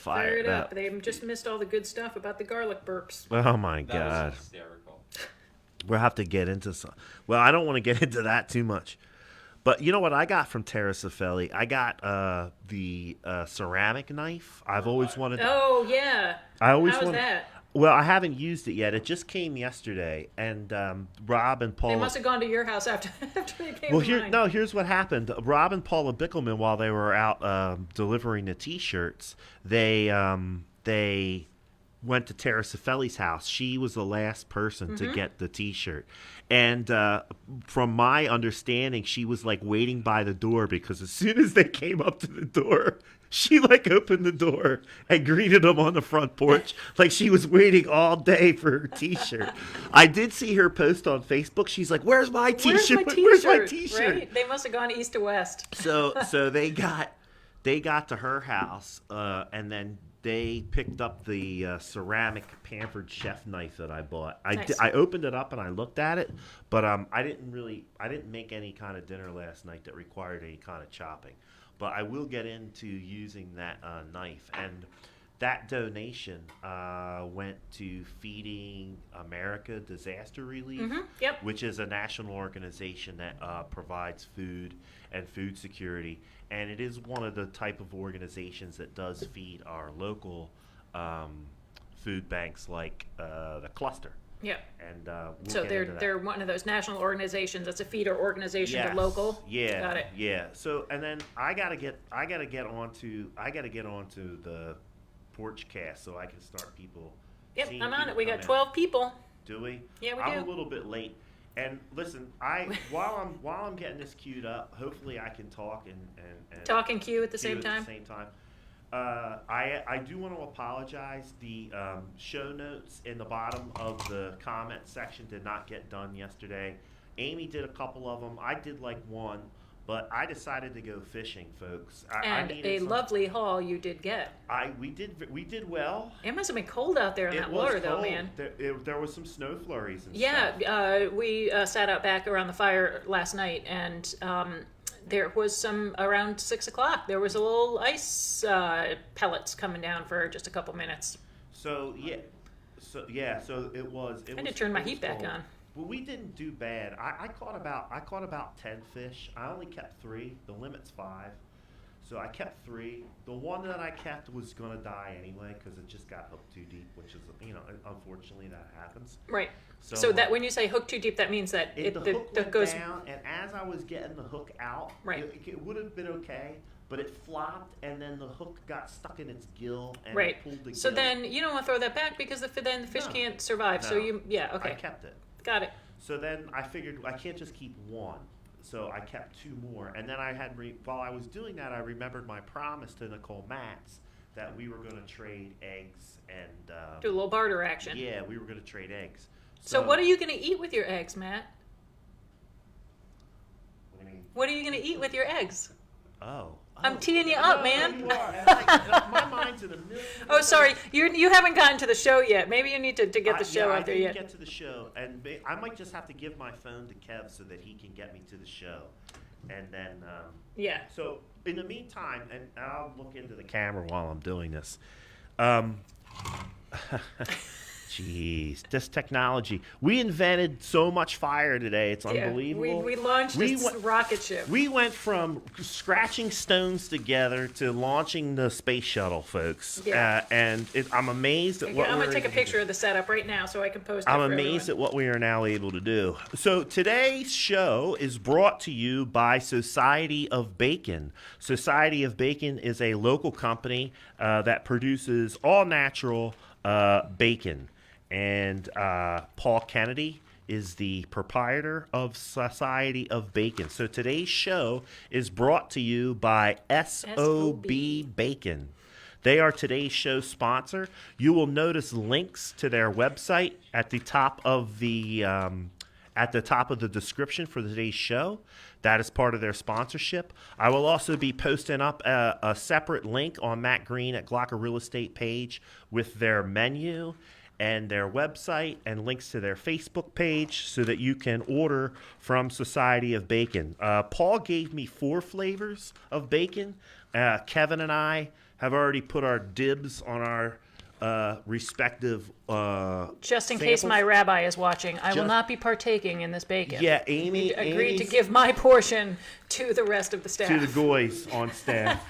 fired up. They just missed all the good stuff about the garlic burps. Oh my That God. was hysterical. We'll have to get into some. Well, I don't want to get into that too much. But you know what I got from Terracefelli? I got the ceramic knife. I've always wanted. Oh yeah. I always How was wanted. that? Well, I haven't used it yet. It just came yesterday, and Rob and Paul. They must have gone to your house after they came. Well, to mine. here's what happened. Rob and Paula Bickelman, while they were out delivering the T-shirts, they went to Terracefelli's house. She was the last person to get the T-shirt. And from my understanding, she was like waiting by the door because as soon as they came up to the door, she like opened the door and greeted them on the front porch like she was waiting all day for her T-shirt. I did see her post on Facebook. She's like, "Where's my T-shirt? Where's my Where's my T-shirt?" Right? They must have gone east to west. So they got to her house and then they picked up the ceramic Pampered Chef knife that I bought. Nice. I opened it up and I looked at it, but I didn't make any kind of dinner last night that required any kind of chopping. But I will get into using that knife. And that donation went to Feeding America Disaster Relief, Yep. which is a national organization that provides food and food security. And it is one of the type of organizations that does feed our local food banks like the Cluster. Yeah. And So they're one of those national organizations. That's a feeder organization to local. Yeah. Got it. Yeah. So and then I gotta get onto the Porchcast so I can start people. Yep, seeing I'm on people it. We come got in. 12 people. Do we? Yeah, we I'm do. a little bit late. And listen, while I'm getting this queued up, hopefully I can talk and Talk and queue at the queue same at time. the same time. I do want to apologize. The show notes in the bottom of the comment section did not get done yesterday. Amy did a couple of them. I did like one, but I decided to go fishing, folks. And a lovely haul you did get. We did well. It must have been cold out there in that water, though, man. There was some snow flurries and stuff. Yeah, we sat out back around the fire last night, and there was some around 6 o'clock. There was a little ice pellets coming down for just a couple minutes. So it was. I had to turn my heat back on. Well, we didn't do bad. I caught about 10 fish. I only kept 3. The limit's 5, so I kept 3. The one that I kept was gonna die anyway because it just got hooked too deep, which is unfortunately that happens. Right. So that when you say hook too deep, that means that the hook went goes down, and as I was getting the hook out, right. it would have been okay, but it flopped, and then the hook got stuck in its gill and right. it pulled the So gill. then you don't want to throw that back because then the fish can't survive. No. So okay. I kept it. Got it. So then I figured I can't just keep 1. So I kept 2 more. And then I had, while I was doing that, I remembered my promise to Nicole Matz that we were going to trade eggs and... do a little barter action. Yeah, we were going to trade eggs. So what are you going to eat with your eggs, Matt? What do you mean? What are you going to eat with your eggs? Oh. I'm teeing you up, man. You are. And my mind's in a million... Oh, sorry. You haven't gotten to the show yet. Maybe you need to get the show out there yet. I didn't get to the show. And I might just have to give my phone to Kev so that he can get me to the show. And then... yeah. So, in the meantime, and I'll look into the camera while I'm doing this. Jeez, this technology. We invented so much fire today. It's unbelievable. We launched this rocket ship. We went from scratching stones together to launching the space shuttle, folks. Yeah. And I'm amazed at what I'm we're going to take a able to picture of the setup right now so I can post it I'm for amazed everyone. at what we are now able to do. So today's show is brought to you by Society of Bacon. Society of Bacon is a local company that produces all-natural bacon. And Paul Kennedy is the proprietor of Society of Bacon. So today's show is brought to you by S.O.B. Bacon. They are today's show sponsor. You will notice links to their website at the top of the description for today's show. That is part of their sponsorship. I will also be posting up a separate link on Matt Green at Glocker Real Estate page with their menu and their website and links to their Facebook page so that you can order from Society of Bacon. Paul gave me 4 flavors of bacon. Kevin and I have already put our dibs on our respective Just in samples. case my rabbi is watching, I will not be partaking in this bacon. Yeah, Amy agreed to give my portion to the rest of the staff. To the goys on staff.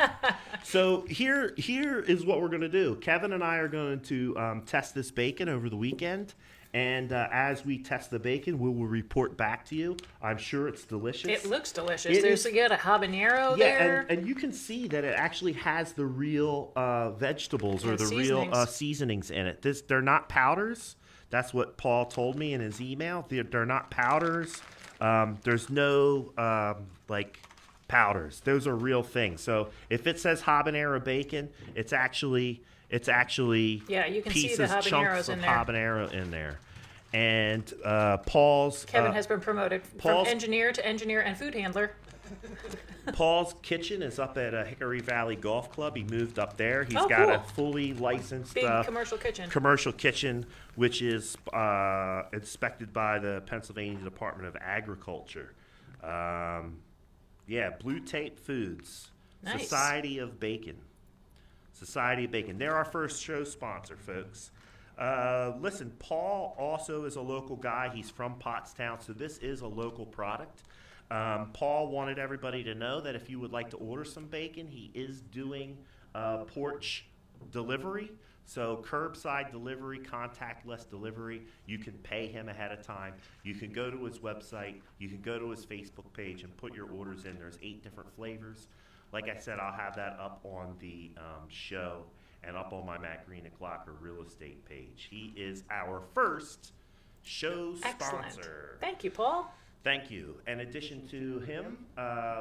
So here is what we're going to do. Kevin and I are going to test this bacon over the weekend. And as we test the bacon, we will report back to you. I'm sure it's delicious. It looks delicious. There's a habanero there. And you can see that it actually has the real vegetables or the real seasonings in it. They're not powders. That's what Paul told me in his email. They're not powders. There's no powders. Those are real things. So if it says habanero bacon, it's actually you can see the habaneros chunks in of there. habanero in there. And Kevin has been promoted from engineer to engineer and food handler. Paul's kitchen is up at Hickory Valley Golf Club. He moved up there. He's got a fully licensed big commercial kitchen, which is inspected by the Pennsylvania Department of Agriculture. Blue Tape Foods. Nice. Society of Bacon. They're our first show sponsor, folks. Listen, Paul also is a local guy. He's from Pottstown, so this is a local product. Paul wanted everybody to know that if you would like to order some bacon, he is doing porch delivery. So curbside delivery, contactless delivery. You can pay him ahead of time. You can go to his website. You can go to his Facebook page and put your orders in. There's 8 different flavors. Like I said, I'll have that up on the show and up on my Matt Green & Glocker real estate page. He is our first show sponsor. Excellent. Thank you, Paul. Thank you. In addition to him,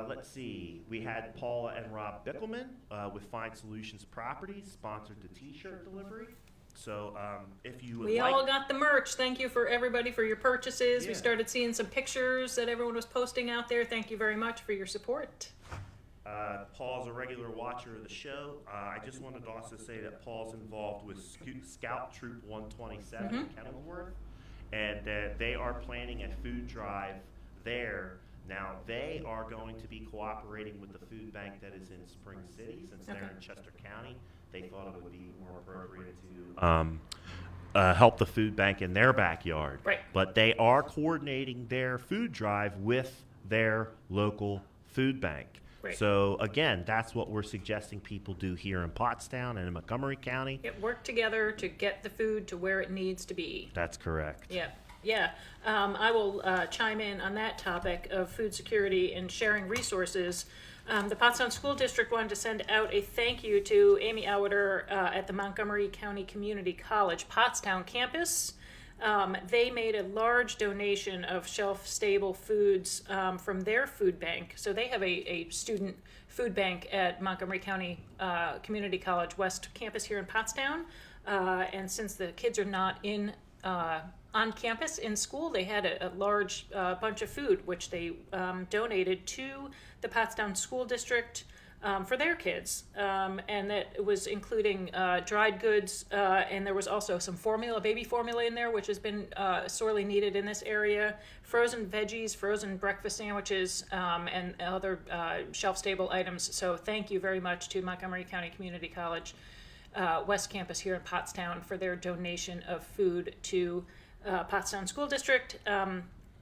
let's see, we had Paula and Rob Bickelman with Fine Solutions Properties sponsored the T-shirt delivery. So if you would we all got the merch. Thank you for everybody for your purchases. Yeah. We started seeing some pictures that everyone was posting out there. Thank you very much for your support. Paul's a regular watcher of the show. I just wanted to also say that Paul's involved with Scout Troop 127 in Kenilworth, and they are planning a food drive there. Now, they are going to be cooperating with the food bank that is in Spring City, since they're in Chester County. They thought it would be more appropriate to help the food bank in their backyard. Right. But they are coordinating their food drive with their local food bank. Right. So, again, that's what we're suggesting people do here in Pottstown and in Montgomery County. Work together to get the food to where it needs to be. That's correct. Yeah. I will chime in on that topic of food security and sharing resources. The Pottstown School District wanted to send out a thank you to Amy Auder at the Montgomery County Community College Pottstown campus. They made a large donation of shelf-stable foods from their food bank. So they have a student food bank at Montgomery County Community College West campus here in Pottstown. And since the kids are not on campus in school, they had a large bunch of food, which they donated to the Pottstown School District for their kids. And that was including dried goods, and there was also some baby formula in there, which has been sorely needed in this area, frozen veggies, frozen breakfast sandwiches, and other shelf-stable items. So thank you very much to Montgomery County Community College West Campus here in Pottstown for their donation of food to Pottstown School District,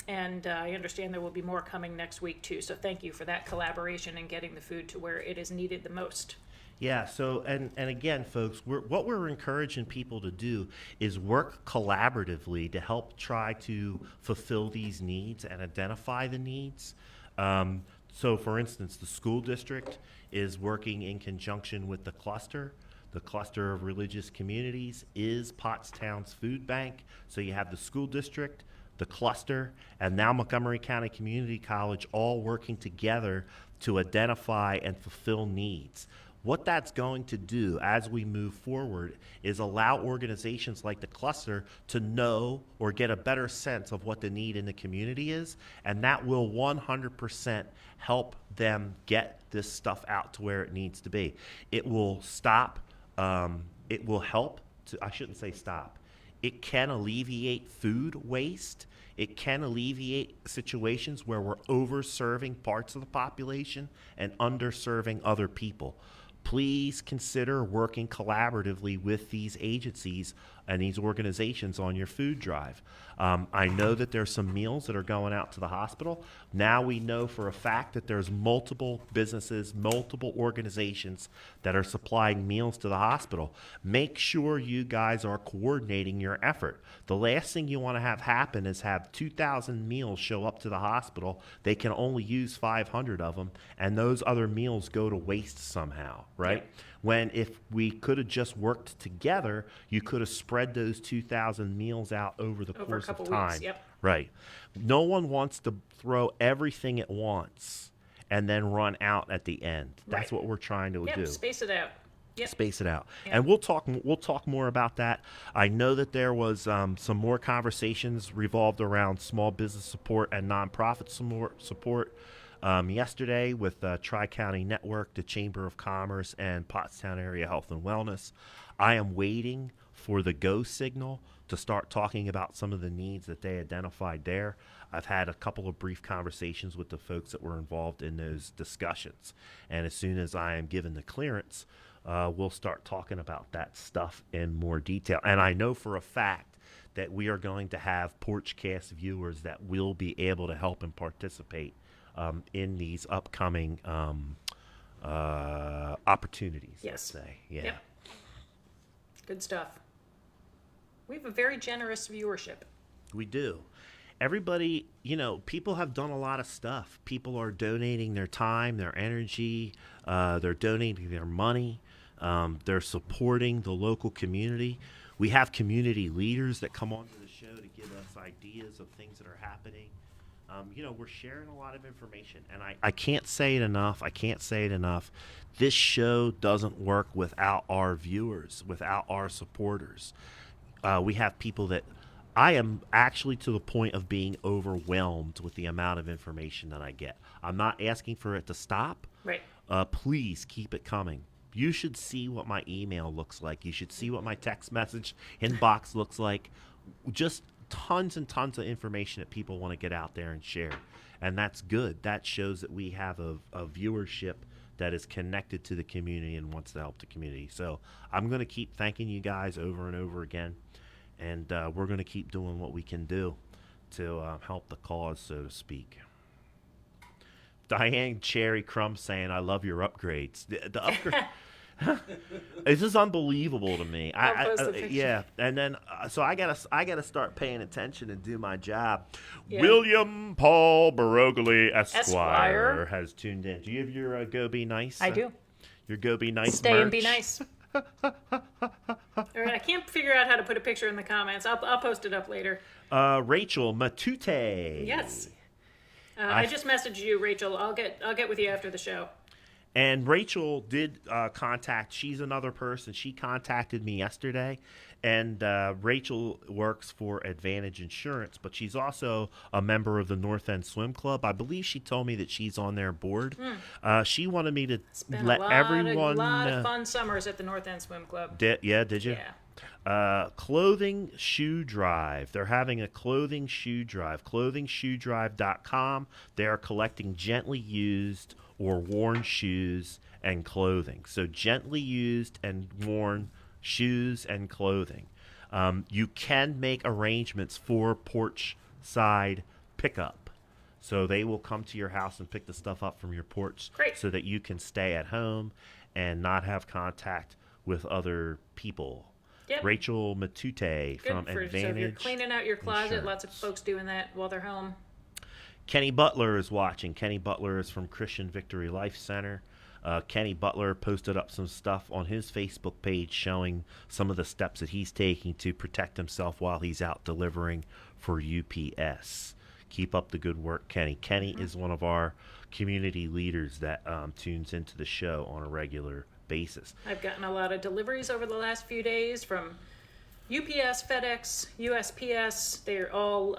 and I understand there will be more coming next week too. So thank you for that collaboration and getting the food to where it is needed the most. Yeah, so, and again, folks, what we're encouraging people to do is work collaboratively to help try to fulfill these needs and identify the needs. So, for instance, the school district is working in conjunction with the cluster. The cluster of religious communities is Pottstown's food bank. So you have the school district, the cluster, and now Montgomery County Community College all working together to identify and fulfill needs. What that's going to do as we move forward is allow organizations like the cluster to know or get a better sense of what the need in the community is, and that will 100% help them get this stuff out to where it needs to be. It will stop. It will help to, I shouldn't say stop. it can alleviate food waste. It can alleviate situations where we're overserving parts of the population and underserving other people. Please consider working collaboratively with these agencies and these organizations on your food drive. I know that there's some meals that are going out to the hospital. Now we know for a fact that there's multiple businesses, multiple organizations that are supplying meals to the hospital. Make sure you guys are coordinating your effort. The last thing you want to have happen is have 2,000 meals show up to the hospital. They can only use 500 of them, and those other meals go to waste somehow, right? Yep. When if we could have just worked together, you could have spread those 2,000 meals out over the course of time. Weeks, yep. Right. No one wants to throw everything at once and then run out at the end. That's Right. what we're trying to do. Space it out. Yep. Space it out. Yeah. And we'll talk more about that. I know that there was some more conversations revolved around small business support and nonprofit support yesterday with Tri-County Network, the Chamber of Commerce, and Pottstown Area Health and Wellness. I am waiting for the go signal to start talking about some of the needs that they identified there. I've had a couple of brief conversations with the folks that were involved in those discussions. And as soon as I am given the clearance, we'll start talking about that stuff in more detail. And I know for a fact that we are going to have Porchcast viewers that will be able to help and participate in these upcoming opportunities. Yes. Let's say. Yeah. Yep. Good stuff. We have a very generous viewership. We do. Everybody, people have done a lot of stuff. People are donating their time, their energy, they're donating their money, they're supporting the local community. We have community leaders that come onto the show to give us ideas of things that are happening. We're sharing a lot of information, and I can't say it enough. This show doesn't work without our viewers, without our supporters. We have people that I am actually to the point of being overwhelmed with the amount of information that I get. I'm not asking for it to stop. Right. Please keep it coming. You should see what my email looks like. You should see what my text message inbox looks like. Just tons and tons of information that people want to get out there and share. And that's good. That shows that we have a viewership that is connected to the community and wants to help the community. So I'm going to keep thanking you guys over and over again. And we're going to keep doing what we can do to help the cause, so to speak. Diane Cherry Crumb saying, "I love your upgrades." The upgrade. This is unbelievable to me. I'll post the picture. Yeah, and then so I gotta start paying attention and do my job. Yeah. William Paul Barogli Esquire Esquire has tuned in. Do you have your Go Be Nice? I do. Your Go Be Nice Stay merch? and be nice. All right, I can't figure out how to put a picture in the comments. I'll post it up later. Rachel Matute. Yes. I just messaged you, Rachel. I'll get with you after the show. And Rachel did contact. She's another person. She contacted me yesterday, and Rachel works for Advantage Insurance, but she's also a member of the North End Swim Club. I believe she told me that she's on their board. She wanted me to let everyone. A lot of fun summers at the North End Swim Club. Did you? Yeah. Clothing shoe drive. They're having a clothing shoe drive. ClothingShoeDrive.com. They are collecting gently used or worn shoes and clothing. So gently used and worn shoes and clothing. You can make arrangements for porch side pickup. So they will come to your house and pick the stuff up from your porch. Great. So that you can stay at home and not have contact with other people. Yep. Rachel Matute from So Advantage. if you're cleaning out your closet, Insurance. lots of folks doing that while they're home. Kenny Butler is watching. Kenny Butler is from Christian Victory Life Center. Kenny Butler posted up some stuff on his Facebook page showing some of the steps that he's taking to protect himself while he's out delivering for UPS. Keep up the good work, Kenny. Kenny is one of our community leaders that tunes into the show on a regular basis. I've gotten a lot of deliveries over the last few days from UPS, FedEx, USPS. They're all,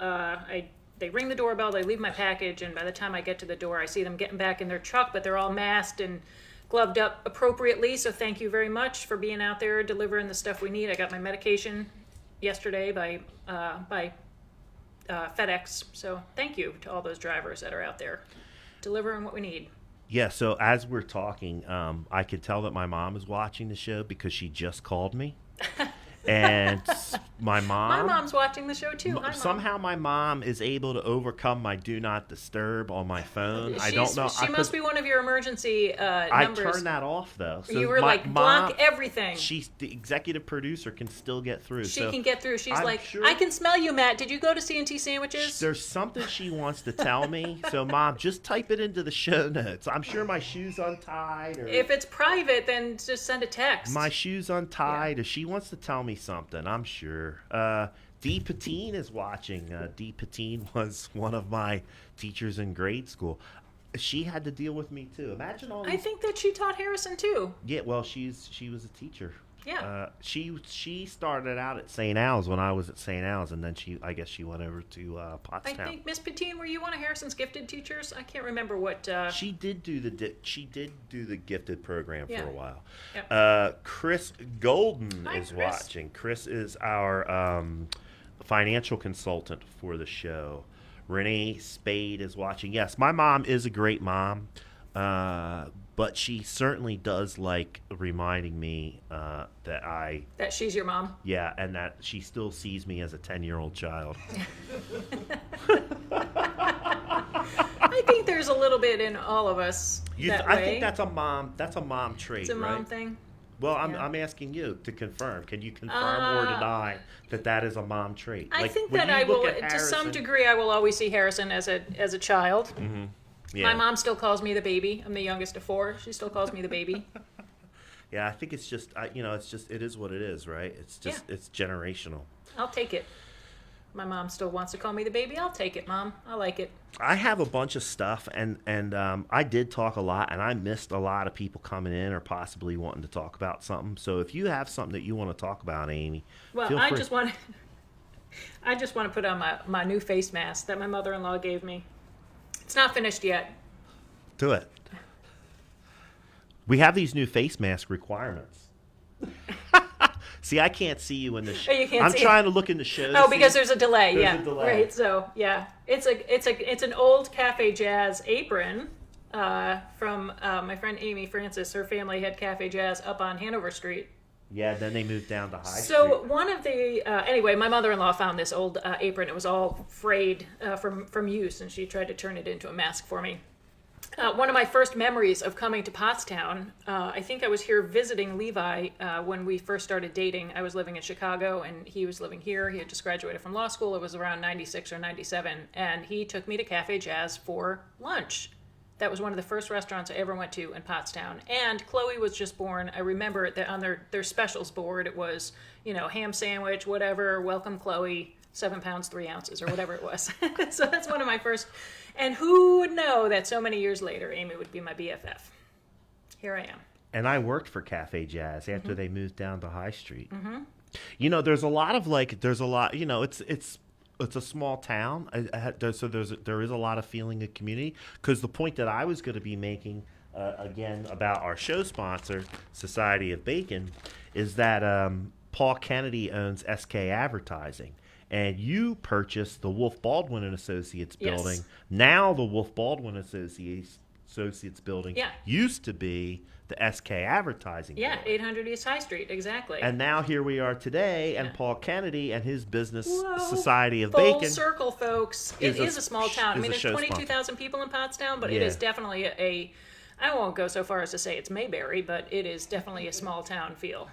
they ring the doorbell, they leave my package, and by the time I get to the door, I see them getting back in their truck, but they're all masked and gloved up appropriately, so thank you very much for being out there delivering the stuff we need. I got my medication yesterday by FedEx. So thank you to all those drivers that are out there delivering what we need. Yeah, so as we're talking, I could tell that my mom is watching the show because she just called me. And my mom's watching the show too. Hi, Mom. Somehow my mom is able to overcome my do not disturb on my phone. I don't know. She must be one of your emergency numbers. I turned that off though. So you were like, block mom, everything. She's the executive producer, can still get through. She can get through. She's I'm like, sure, I can smell you, Matt. Did you go to C&T Sandwiches? There's something she wants to tell me. So Mom, just type it into the show notes. I'm sure my shoe's untied. Or if it's private, then just send a text. My shoe's untied. Or she wants to tell me something. I'm sure. Dee Patine is watching. Dee Patine was one of my teachers in grade school. She had to deal with me too. Imagine all. I think that she taught Harrison too. Yeah, well, she was a teacher. Yeah. She started out at St. Al's when I was at St. Al's, and then I guess she went over to Pottstown. I think Miss Patine, were you one of Harrison's gifted teachers? I can't remember what. She did do the gifted program for a while. Yep. Chris Golden Hi, is Chris. watching. Chris is our financial consultant for the show. Renee Spade is watching. Yes, my mom is a great mom. But she certainly does like reminding me that she's your mom. Yeah, and that she still sees me as a 10-year-old child. I think there's a little bit in all of us I think that's a mom trait. It's a mom right? thing. Well, I'm asking you to confirm. Can you confirm or deny that is a mom trait? I think that I will, to some degree, I will always see Harrison as a child. Mm-hmm. Yeah. My mom still calls me the baby. I'm the youngest of 4. She still calls me the baby. Yeah, I think it's just, it is what it is, right? It's just, It's generational. I'll take it. My mom still wants to call me the baby. I'll take it, Mom. I like it. I have a bunch of stuff, and I did talk a lot, and I missed a lot of people coming in or possibly wanting to talk about something. So if you have something that you want to talk about, Amy, well, I just want to put on my new face mask that my mother-in-law gave me. It's not finished yet. Do it. We have these new face mask requirements. See, I can't see you in the show. Oh, you can't I'm see trying to look in the show. Oh, because there's a delay. There's a delay. Right. So yeah, it's an old Cafe Jazz apron from my friend Amy Francis. Her family had Cafe Jazz up on Hanover Street. Yeah, then they moved down to High Street. So one of the anyway, my mother-in-law found this old apron. It was all frayed from use, and she tried to turn it into a mask for me. One of my first memories of coming to Pottstown, I think I was here visiting Levi when we first started dating. I was living in Chicago, and he was living here. He had just graduated from law school. It was around 96 or 97, and he took me to Cafe Jazz for lunch. That was one of the first restaurants I ever went to in Pottstown. And Chloe was just born. I remember that on their specials board, it was, ham sandwich, whatever, welcome Chloe, 7 pounds, 3 ounces, or whatever it was. So that's one of my first. And who would know that so many years later, Amy would be my BFF. Here I am. And I worked for Cafe Jazz after they moved down to High Street. Mm-hmm. There's a lot, it's a small town, so there is a lot of feeling of community. Because the point that I was going to be making, again, about our show sponsor, Society of Bacon, is that Paul Kennedy owns SK Advertising. And you purchased the Wolf Baldwin and Associates building. Yes. Now the Wolf Baldwin Associates building used to be the SK Advertising building. 800 East High Street, exactly. And now here we are today, and Paul Kennedy and his business, Whoa, Society of full Bacon. Circle, folks. It is a small town. I mean, there's 22,000 people in Pottstown, but it is definitely I won't go so far as to say it's Mayberry, but it is definitely a small town feel.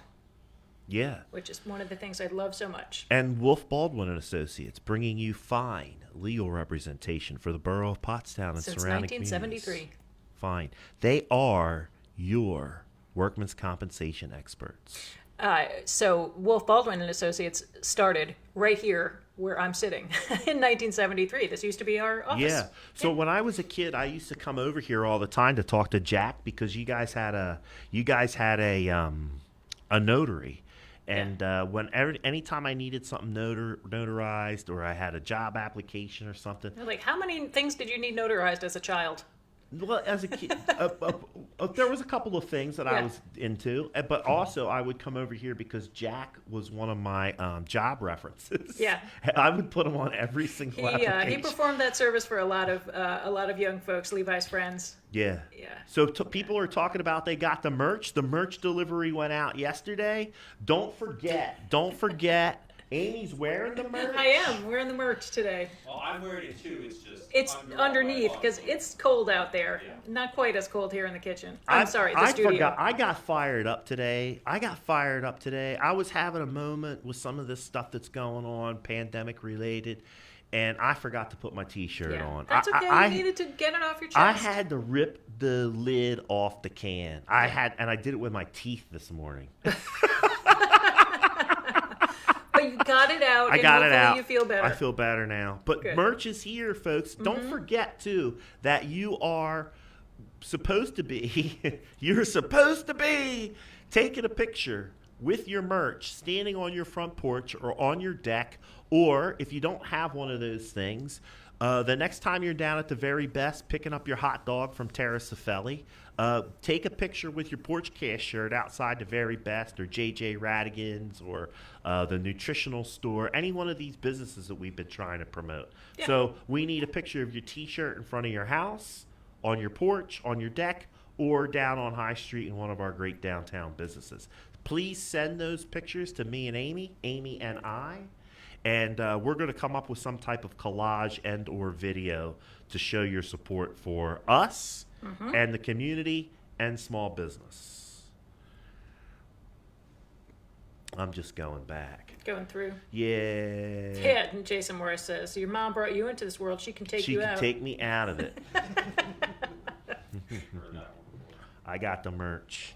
Yeah. Which is one of the things I love so much. And Wolf Baldwin and Associates, bringing you fine legal representation for the borough of Pottstown and Since surrounding 1973. communities. Fine. They are your workman's compensation experts. So Wolf Baldwin and Associates started right here where I'm sitting in 1973. This used to be our office. Yeah. So when I was a kid, I used to come over here all the time to talk to Jack because you guys had a notary. And anytime I needed something notarized or I had a job application or something. Like, how many things did you need notarized as a child? Well, as a kid, there was a couple of things that I Yeah. was into, but also I would come over here because Jack was one of my job references. Yeah. I would put him on every single He application. performed that service for a lot of young folks, Levi's friends. Yeah. Yeah. So people are talking about they got the merch. The merch delivery went out yesterday. Don't forget. Amy's wearing the merch. I am wearing the merch today. Well, I'm wearing it too. It's just It's under all my underneath because boxes. it's cold out there. Yeah. Not quite as cold here in the kitchen. I'm sorry, the studio. Forgot. I got fired up today. I was having a moment with some of this stuff that's going on, pandemic related, and I forgot to put my T-shirt Yeah. on. That's okay. You needed to get it off your chest. I had to rip the lid off the can. And I did it with my teeth this morning. But you got it out. I and got it hopefully out. You feel better. I feel better now. But Good. merch is here, folks. Don't forget too that you are supposed to be you're supposed to be taking a picture with your merch standing on your front porch or on your deck, or if you don't have one of those things, the next time you're down at the Very Best picking up your hot dog from Terrace Cefelli, take a picture with your Porchcast shirt outside the Very Best or JJ Radigan's or the nutritional store, any one of these businesses that we've been trying to promote. Yeah. So we need a picture of your T-shirt in front of your house, on your porch, on your deck, or down on High Street in one of our great downtown businesses. Please send those pictures to me and Amy and I, and we're going to come up with some type of collage and or video to show your support for us and the community and small business. I'm just going back. Going through. Yeah. Yeah, and Jason Morris says, your mom brought you into this world. She can take She you can out. take me out of it. I got the merch.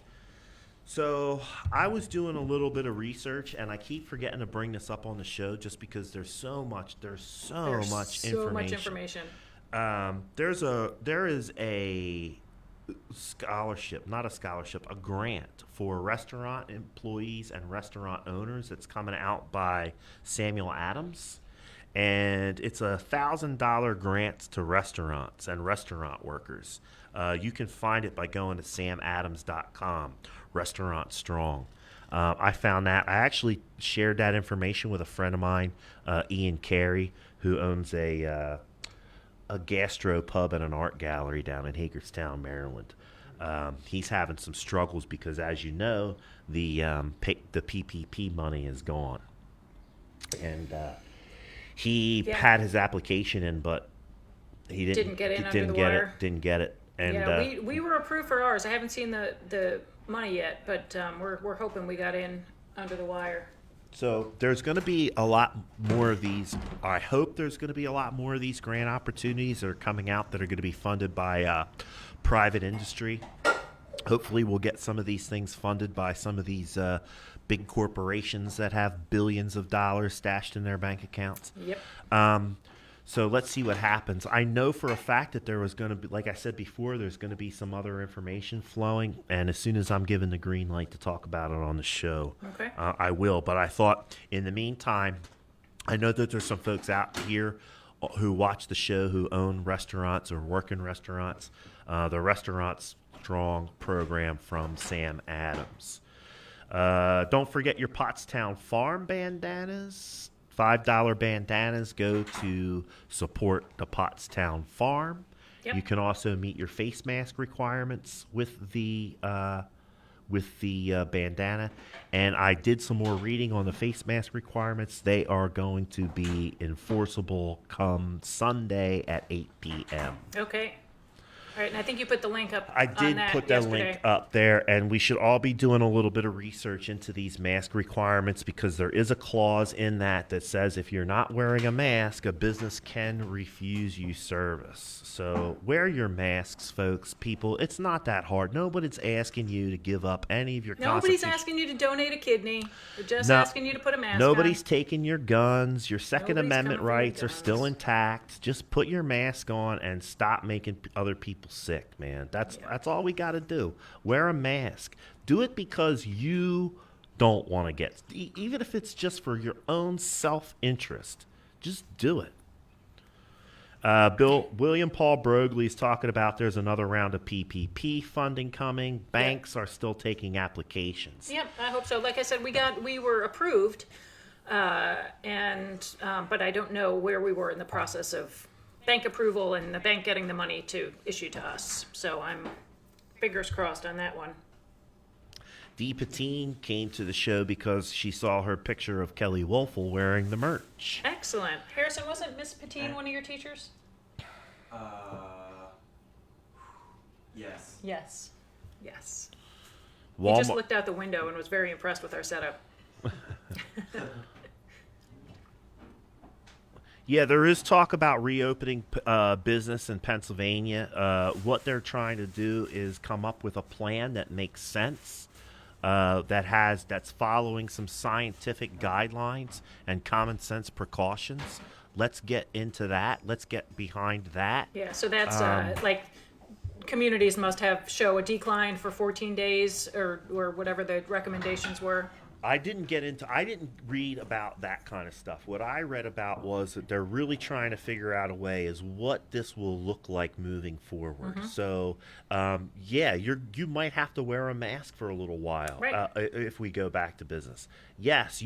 So I was doing a little bit of research, and I keep forgetting to bring this up on the show just because there's so much information. There is a scholarship, not a scholarship, a grant for restaurant employees and restaurant owners that's coming out by Samuel Adams. And it's $1,000 grants to restaurants and restaurant workers. You can find it by going to samadams.com, Restaurant Strong. I found that. I actually shared that information with a friend of mine, Ian Carey, who owns a gastro pub and an art gallery down in Hagerstown, Maryland. He's having some struggles because, as you know, the PPP money is gone. And he had his application in, but he didn't get in under didn't the get wire. it. Didn't get it. And Yeah, we were approved for ours. I haven't seen the money yet, but we're hoping we got in under the wire. so there's going to be a lot more of these. I hope there's going to be a lot more of these grant opportunities that are coming out that are going to be funded by private industry. Hopefully we'll get some of these things funded by some of these big corporations that have billions of dollars stashed in their bank accounts. Yep. So let's see what happens. I know for a fact that there was going to be, like I said before, there's going to be some other information flowing. And as soon as I'm given the green light to talk about it on the show, Okay. I will. But I thought in the meantime, I know that there's some folks out here who watch the show who own restaurants or work in restaurants. The Restaurant Strong program from Sam Adams. Don't forget your Pottstown Farm bandanas. $5 bandanas go to support the Pottstown Farm. Yep. You can also meet your face mask requirements with the bandana. And I did some more reading on the face mask requirements. They are going to be enforceable come Sunday at 8 p.m. Okay. All right, and I think you put the link up. I on did that put that yesterday. link up there, and we should all be doing a little bit of research into these mask requirements because there is a clause in that says if you're not wearing a mask, a business can refuse you service. So wear your masks, folks, people. It's not that hard. Nobody's asking you to give up any of your Nobody's constitution- asking you to donate a kidney. They're just No, asking you to put a mask Nobody's on. taking your guns. Your Second Nobody's Amendment coming for your rights are still guns. intact. Just put your mask on and stop making other people sick, man. That's all we got to do. Wear a mask. Do it because you don't want to get, even if it's just for your own self-interest. Just do it. William Paul Brogley's talking about there's another round of PPP funding coming. Banks are still taking applications. Yep, I hope so. Like I said, we were approved, but I don't know where we were in the process of bank approval and the bank getting the money to issue to us. So I'm fingers crossed on that one. Dee Patine came to the show because she saw her picture of Kelly Wolfel wearing the merch. Excellent. Harrison, wasn't Miss Patine one of your teachers? Yes. Yes. Yes. He Walmart. just looked out the window and was very impressed with our setup. Yeah, there is talk about reopening business in Pennsylvania. What they're trying to do is come up with a plan that makes sense, that's following some scientific guidelines and common sense precautions. Let's get into that. Let's get behind that. Yeah, so that's like communities must show a decline for 14 days or whatever the recommendations were. I didn't read about that kind of stuff. What I read about was that they're really trying to figure out a way is what this will look like moving forward. Mm-hmm. So, you might have to wear a mask for a little while, right. If we go back to business. Yes,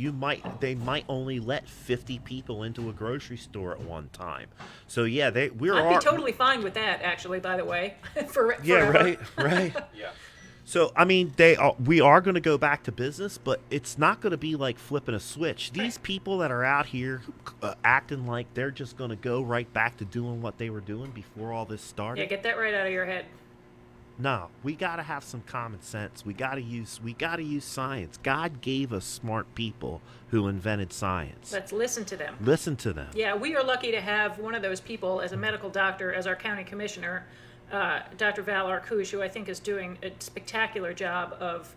they might only let 50 people into a grocery store at one time. So I'd be totally fine with that, actually, by the way. Forever. Right. Yeah. So, I mean, we are going to go back to business, but it's not going to be like flipping a switch. These people that are out here acting like they're just going to go right back to doing what they were doing before all this started. Yeah, get that right out of your head. No, we got to have some common sense. We got to use science. God gave us smart people who invented science. Let's listen to them. Listen to them. Yeah, we are lucky to have one of those people as a medical doctor, as our county commissioner, Dr. Val Arcouche, who I think is doing a spectacular job of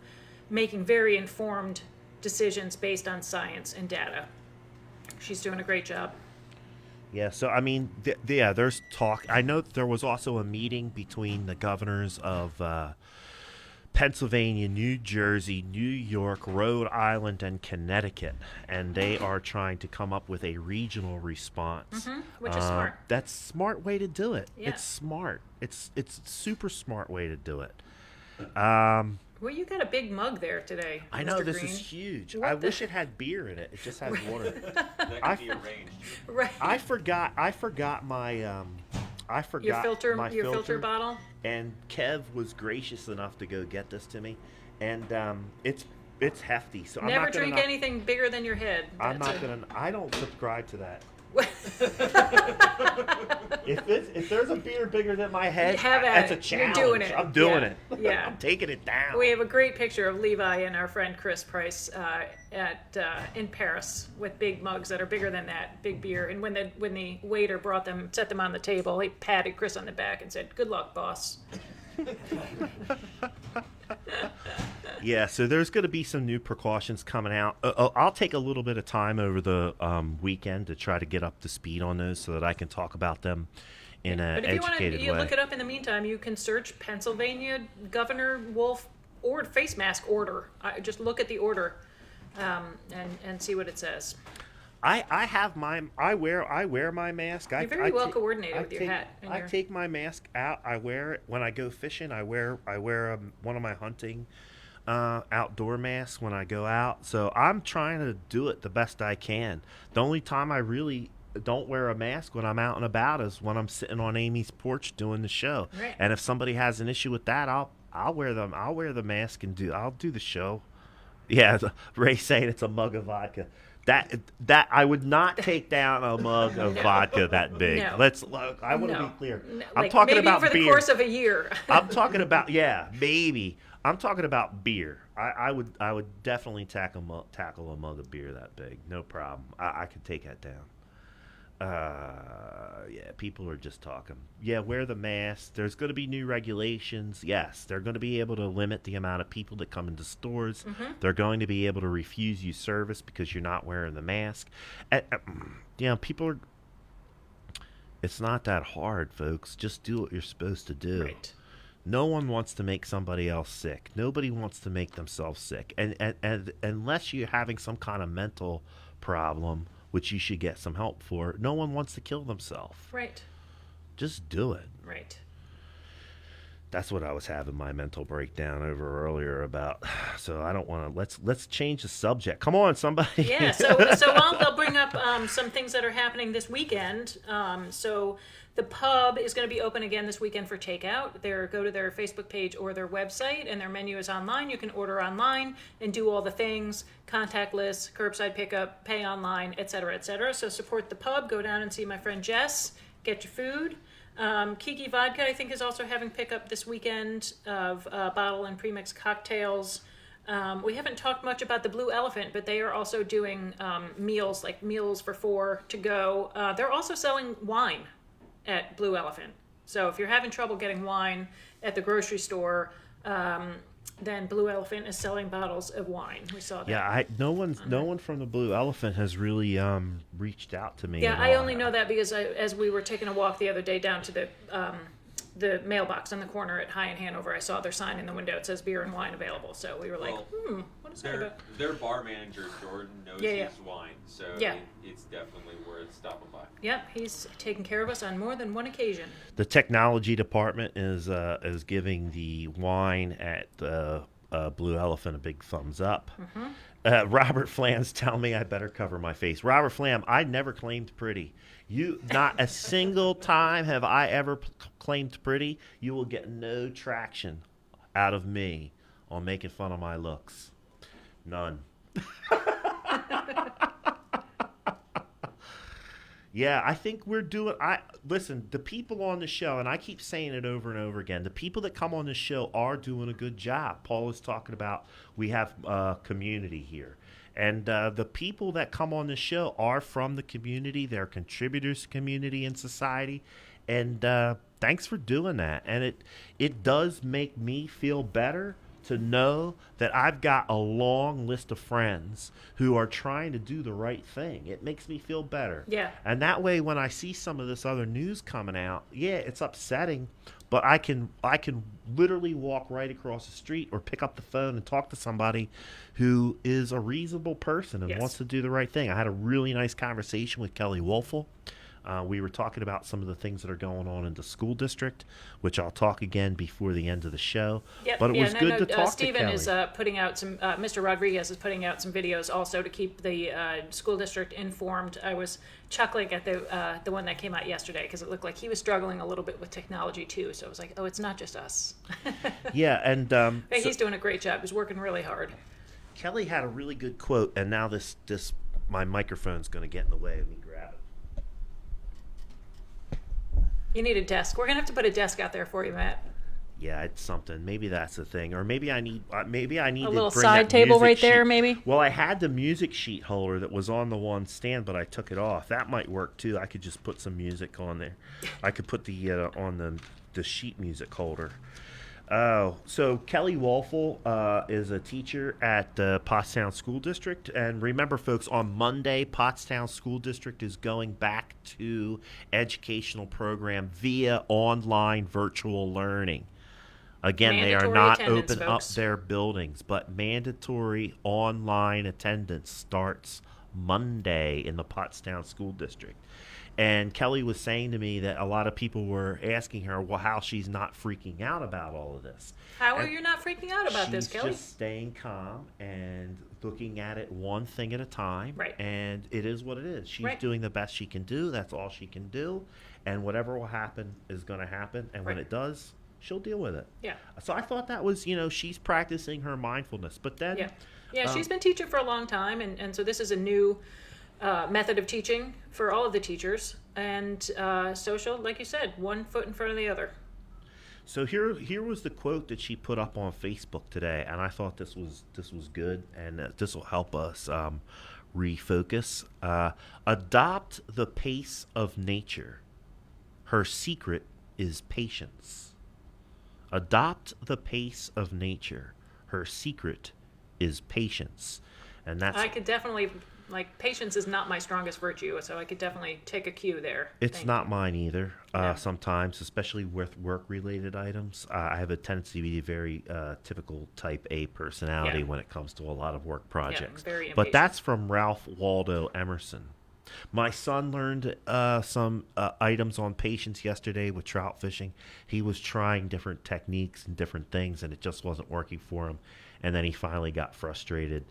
making very informed decisions based on science and data. She's doing a great job. Yeah, so I mean, there's talk. I know there was also a meeting between the governors of Pennsylvania, New Jersey, New York, Rhode Island, and Connecticut, and they are trying to come up with a regional response. Which is smart. That's a smart way to do it. Yeah. It's smart. It's a super smart way to do it. Well, you got a big mug there today, I know Mr. this Green. is huge. What I the- wish it had beer in it. It just has water. That could be arranged. Right. I forgot my your filter, my your filter bottle. and Kev was gracious enough to go get this to me, and it's hefty. So I'm Never not gonna drink anything bigger than your head. I'm That's not it. gonna. I don't subscribe to that. If there's a beer bigger than my head, Have at that's a it. You're challenge. doing it. I'm doing Yeah. it. Yeah. I'm taking it down. We have a great picture of Levi and our friend Chris Price in Paris with big mugs that are bigger than that, big beer. And when the waiter set them on the table, he patted Chris on the back and said, "Good luck, boss." Yeah, so there's going to be some new precautions coming out. I'll take a little bit of time over the weekend to try to get up to speed on those so that I can talk about them in an But if you want educated to way. look it up in the meantime, you can search Pennsylvania Governor Wolf or face mask order. Just look at the order and see what it says. I have I wear my mask. You're very well coordinated with your hat and I your- take my mask out. I wear it when I go fishing. I wear one of my hunting outdoor masks when I go out. So I'm trying to do it the best I can. The only time I really don't wear a mask when I'm out and about is when I'm sitting on Amy's porch doing the show. Right. And if somebody has an issue with that, I'll wear them. I'll wear the mask and I'll do the show. Yeah, Ray saying it's a mug of vodka. That I would not take down a mug of vodka that big. No. I want to No. be clear. No, I'm like, talking maybe about over the beer. course of a year. I'm talking about maybe. I'm talking about beer. I would definitely tackle a mug of beer that big. No problem. I could take that down. Yeah, people are just talking. Yeah, wear the mask. There's going to be new regulations. Yes, they're going to be able to limit the amount of people that come into stores. They're going to be able to refuse you service because you're not wearing the mask. People are. It's not that hard, folks. Just do what you're supposed to do. Right. No one wants to make somebody else sick. Nobody wants to make themselves sick. And unless you're having some kind of mental problem, which you should get some help for, no one wants to kill themselves. Right. Just do it. Right. That's what I was having my mental breakdown over earlier about. So I don't want to. Let's change the subject. Come on, somebody. Yeah, so I'll bring up some things that are happening this weekend. So the pub is going to be open again this weekend for takeout. Go to their Facebook page or their website, and their menu is online. You can order online and do all the things: contactless, curbside pickup, pay online, etc., etc. So support the pub. Go down and see my friend Jess. Get your food. Kiki Vodka, I think, is also having pickup this weekend of bottle and premix cocktails. We haven't talked much about the Blue Elephant, but they are also doing meals, like meals for 4 to go. They're also selling wine at Blue Elephant. So if you're having trouble getting wine at the grocery store, then Blue Elephant is selling bottles of wine. We saw that. Yeah, no one from the Blue Elephant has really reached out to me. Yeah, I only know that because as we were taking a walk the other day down to the mailbox on the corner at High in Hanover, I saw their sign in the window. It says beer and wine available. So we were like, what is that about? Their bar manager, Jordan, knows Yeah. his wine, so Yeah. it's definitely worth stopping by. Yep, he's taken care of us on more than one occasion. The technology department is giving the wine at Blue Elephant a big thumbs up. Robert Flam's telling me I better cover my face. Robert Flam, I never claimed pretty. Not a single time have I ever claimed pretty. You will get no traction out of me on making fun of my looks. None. Yeah, I think we're doing. Listen, the people on the show, and I keep saying it over and over again. The people that come on the show are doing a good job. Paul is talking about we have community here, and the people that come on the show are from the community. They're contributors to community and society, and thanks for doing that. And it does make me feel better to know that I've got a long list of friends who are trying to do the right thing. It makes me feel better. Yeah. And that way, when I see some of this other news coming out, yeah, it's upsetting, but I can literally walk right across the street or pick up the phone and talk to somebody who is a reasonable person and Yes. wants to do the right thing. I had a really nice conversation with Kelly Wolfel. We were talking about some of the things that are going on in the school district, which I'll talk again before the end of the show. Yep. But it was good to talk Stephen to Kelly. is putting out some. Mr. Rodriguez is putting out some videos also to keep the school district informed. I was chuckling at the one that came out yesterday because it looked like he was struggling a little bit with technology too. So I was like, oh, it's not just us. Yeah, and But he's doing a great job. He's working really hard. Kelly had a really good quote, and now this my microphone's going to get in the way of me grab it. You need a desk. We're gonna have to put a desk out there for you, Matt. Yeah, it's something. Maybe that's the thing, or maybe I need A to little bring side that table music right there, sheet. maybe. Well, I had the music sheet holder that was on the one stand, but I took it off. That might work too. I could just put some music on there. I could put the on the sheet music holder. Oh, so Kelly Wolfel is a teacher at the Pottstown School District. And remember, folks, on Monday, Pottstown School District is going back to educational program via online virtual learning. Again, they are Mandatory not attendance, open up folks. their buildings, but mandatory online attendance starts Monday in the Pottstown School District. And Kelly was saying to me that a lot of people were asking her, well, how she's not freaking out about all of this. How are And you not freaking out about this, she's Kelly? just staying calm and looking at it one thing at a time. Right. And it is what it is. She's Right. doing the best she can do. That's all she can do. And whatever will happen is going to happen. And when Right. it does, she'll deal with it. Yeah. So I thought that was, she's practicing her mindfulness. But then, Yeah, she's been teaching for a long time, and so this is a new method of teaching for all of the teachers. And social, like you said, one foot in front of the other. so here was the quote that she put up on Facebook today, and I thought this was good, and this will help us refocus. Adopt the pace of nature. Her secret is patience. Adopt the pace of nature. Her secret is patience. And that's I could definitely, patience is not my strongest virtue, so I could definitely take a cue there. It's Thank not mine either. No. Sometimes, especially with work-related items, I have a tendency to be a very typical Type A personality Yeah. when it comes to a lot of work projects. very But impatient. that's from Ralph Waldo Emerson. My son learned some items on patience yesterday with trout fishing. He was trying different techniques and different things, and it just wasn't working for him. And then he finally got frustrated.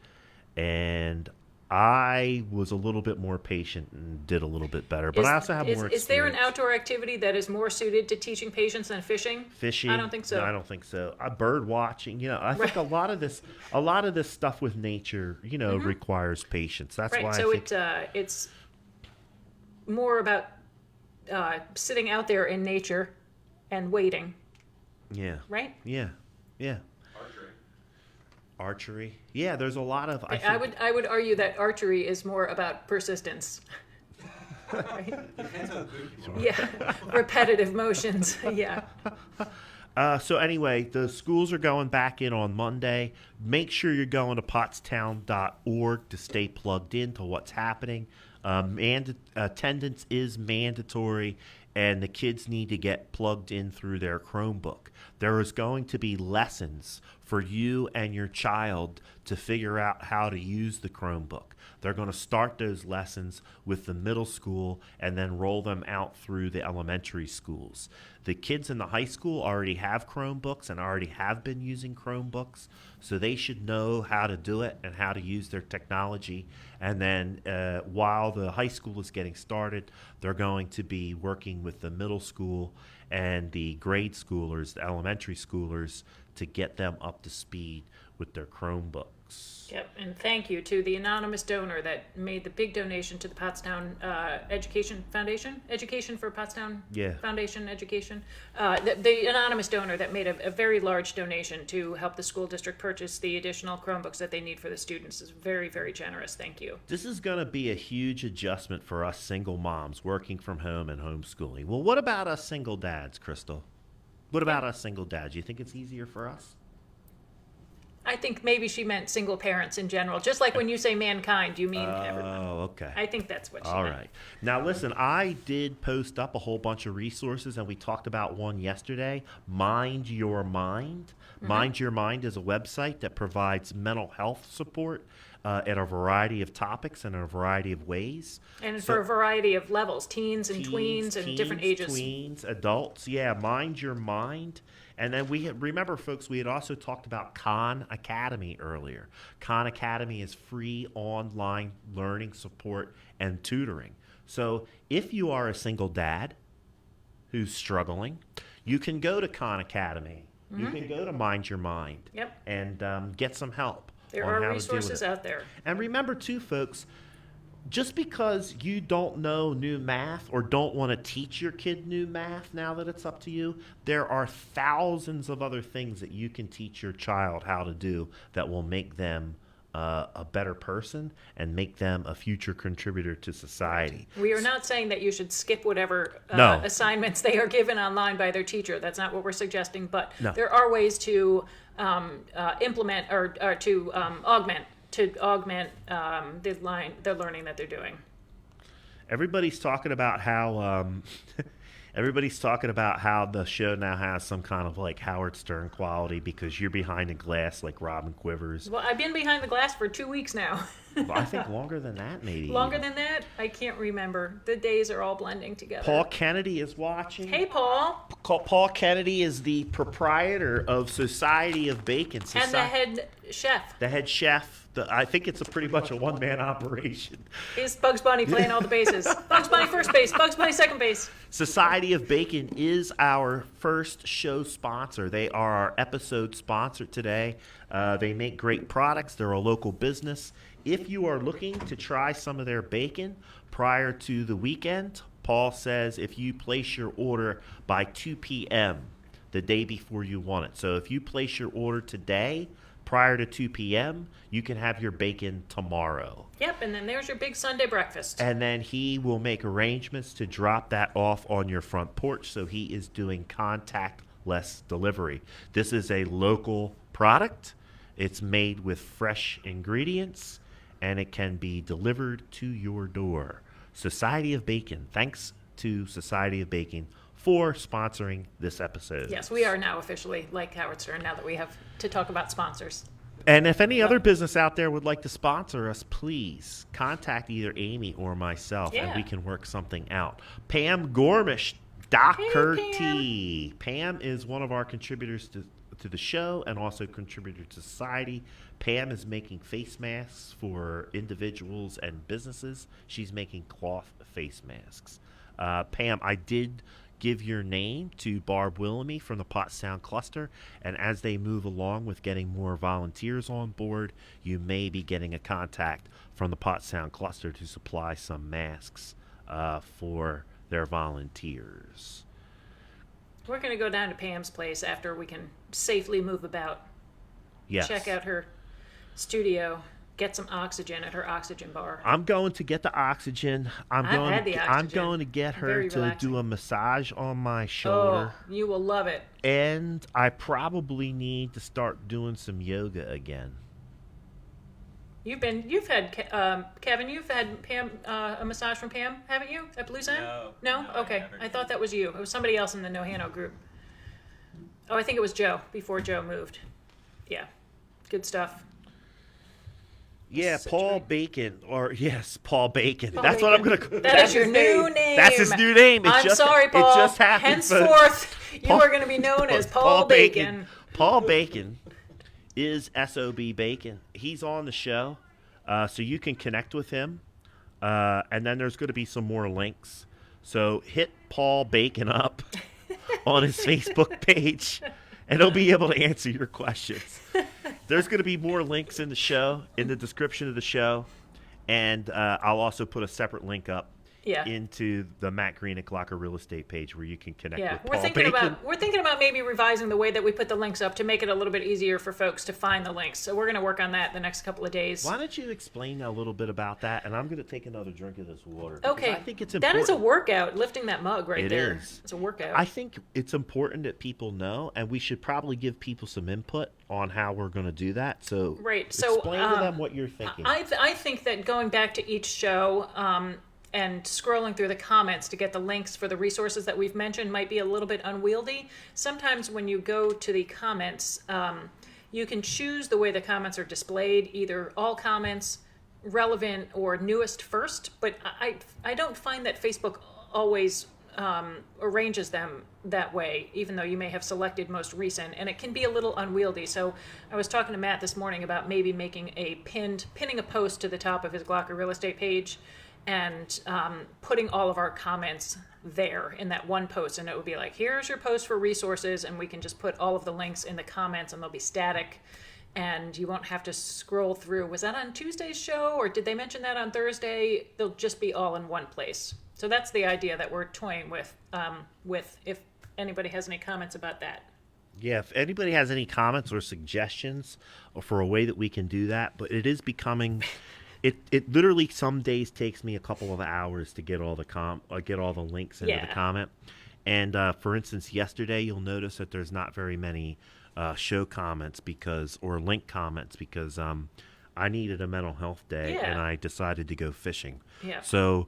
And I was a little bit more patient and did a little bit better. But I also have more experience. Is there an outdoor activity that is more suited to teaching patience than fishing? Fishing? I don't think so. No, I don't think so. Bird watching. I think a lot of this stuff with nature, requires patience. That's why So I think it's more about sitting out there in nature and waiting. Yeah. Right? Yeah. Archery. Yeah, there's a lot of. I would argue that archery is more about persistence. Right? Yeah, repetitive motions. Yeah. So anyway, the schools are going back in on Monday. Make sure you're going to pottstown.org to stay plugged in to what's happening. Attendance is mandatory, and the kids need to get plugged in through their Chromebook. There is going to be lessons for you and your child to figure out how to use the Chromebook. They're going to start those lessons with the middle school and then roll them out through the elementary schools. The kids in the high school already have Chromebooks and already have been using Chromebooks, so they should know how to do it and how to use their technology. And then while the high school is getting started, they're going to be working with the middle school and the grade schoolers, the elementary schoolers, to get them up to speed with their Chromebooks. Yep, and thank you to the anonymous donor that made the big donation to the Pottstown Education Foundation, Education for Pottstown Foundation Education. The anonymous donor that made a very large donation to help the school district purchase the additional Chromebooks that they need for the students is very, very generous. Thank you. This is going to be a huge adjustment for us single moms working from home and homeschooling. Well, what about us single dads, Crystal? What about us single dads? You think it's easier for us? I think maybe she meant single parents in general. Just like when you say mankind, you mean everyone. Oh, okay. I think that's what she All meant. right. Now, listen, I did post up a whole bunch of resources, and we talked about one yesterday, Mind Your Mind. Mind Your Mind is a website that provides mental health support in a variety of topics and in a variety of ways. And for a variety of levels, teens and tweens and different ages. Tweens, adults, yeah, Mind Your Mind. And then remember, folks, we had also talked about Khan Academy earlier. Khan Academy is free online learning support and tutoring. So if you are a single dad who's struggling, you can go to Khan Academy. You can go to Mind Your Mind and get some help. There are resources out there. And remember, too, folks, just because you don't know new math or don't want to teach your kid new math now that it's up to you, there are thousands of other things that you can teach your child how to do that will make them a better person and make them a future contributor to society. We are not saying that you should skip whatever No. assignments they are given online by their teacher. That's not what we're suggesting. But No. there are ways to implement or to augment the learning that they're doing. Everybody's talking about how the show now has some kind of like Howard Stern quality because you're behind the glass like Robin Quivers. Well, I've been behind the glass for 2 weeks now. I think longer than that, maybe. Longer than that? I can't remember. The days are all blending together. Paul Kennedy is watching. Hey, Paul. Paul Kennedy is the proprietor of Society of Bacon. And the head chef. The head chef. I think it's pretty much a one-man operation. Is Bugs Bunny playing all the bases? Bugs Bunny first base, Bugs Bunny second base. Society of Bacon is our first show sponsor. They are our episode sponsor today. They make great products. They're a local business. If you are looking to try some of their bacon prior to the weekend, Paul says if you place your order by 2 p.m. the day before you want it. So if you place your order today prior to 2 p.m., you can have your bacon tomorrow. Yep, and then there's your big Sunday breakfast. And then he will make arrangements to drop that off on your front porch, so he is doing contactless delivery. This is a local product. It's made with fresh ingredients, and it can be delivered to your door. Society of Bacon. Thanks to Society of Bacon for sponsoring this episode. Yes, we are now officially like Howard Stern now that we have to talk about sponsors. And if any other business out there would like to sponsor us, please contact either Amy or myself, and Yeah. we can work something out. Pam Gormish, Dr. Hey, Pam. T. Pam is one of our contributors to the show and also contributor to society. Pam is making face masks for individuals and businesses. She's making cloth face masks. Pam, I did give your name to Barb Willamy from the Pottstown cluster, and as they move along with getting more volunteers on board, you may be getting a contact from the Pottstown cluster to supply some masks for their volunteers. We're going to go down to Pam's place after we can safely move about. Yes. Check out her studio, get some oxygen at her oxygen bar. I'm going to get the oxygen. I'm going to get her Very to relaxing. do a massage on my shoulder. Oh, you will love it. And I probably need to start doing some yoga again. Kevin, you've had Pam a massage from Pam, haven't you? At Blue Zen? No, No? I Okay. haven't. I thought that was you. It was somebody else in the Nohano group. Oh, I think it was Joe before Joe moved. Yeah. Good stuff. Yeah, Such Paul great- Bacon, or yes, Paul Bacon. Paul That's what I'm Bacon. gonna. That is your new name. That's his new name. I'm sorry, Paul. It just happened. but Henceforth, you Paul- are going to be known as Paul Bacon. Paul Bacon is S.O.B. Bacon. He's on the show, so you can connect with him. And then there's going to be some more links. So hit Paul Bacon up on his Facebook page, and he'll be able to answer your questions. There's going to be more links in the show, in the description of the show, and I'll also put a separate link up Yeah. into the Matt Greenick Locker Real Estate page where you can connect Yeah, with we're Paul thinking Bacon. about maybe revising the way that we put the links up to make it a little bit easier for folks to find the links. So we're going to work on that the next couple of days. Why don't you explain a little bit about that? And I'm going to take another drink of this water. because Okay, I think it's that important. is a workout. Lifting that mug right It there. is. It's a workout. I think it's important that people know, and we should probably give people some input on how we're going to do that. So, Right, so, explain to them what you're thinking. I think that going back to each show and scrolling through the comments to get the links for the resources that we've mentioned might be a little bit unwieldy. Sometimes when you go to the comments, you can choose the way the comments are displayed, either all comments, relevant, or newest first. But I don't find that Facebook always arranges them that way, even though you may have selected most recent, and it can be a little unwieldy. So I was talking to Matt this morning about maybe making pinning a post to the top of his Glocker Real Estate page and putting all of our comments there in that one post, and it would be like, here's your post for resources, and we can just put all of the links in the comments, and they'll be static, and you won't have to scroll through. Was that on Tuesday's show, or did they mention that on Thursday? They'll just be all in one place. So that's the idea that we're toying with if anybody has any comments about that. Yeah, if anybody has any comments or suggestions for a way that we can do that, but it is becoming... It literally some days takes me a couple of hours to get all the links into the Yeah. comment. And for instance, yesterday you'll notice that there's not very many show comments or link comments because I needed a mental health day Yeah. and I decided to go fishing. Yeah. So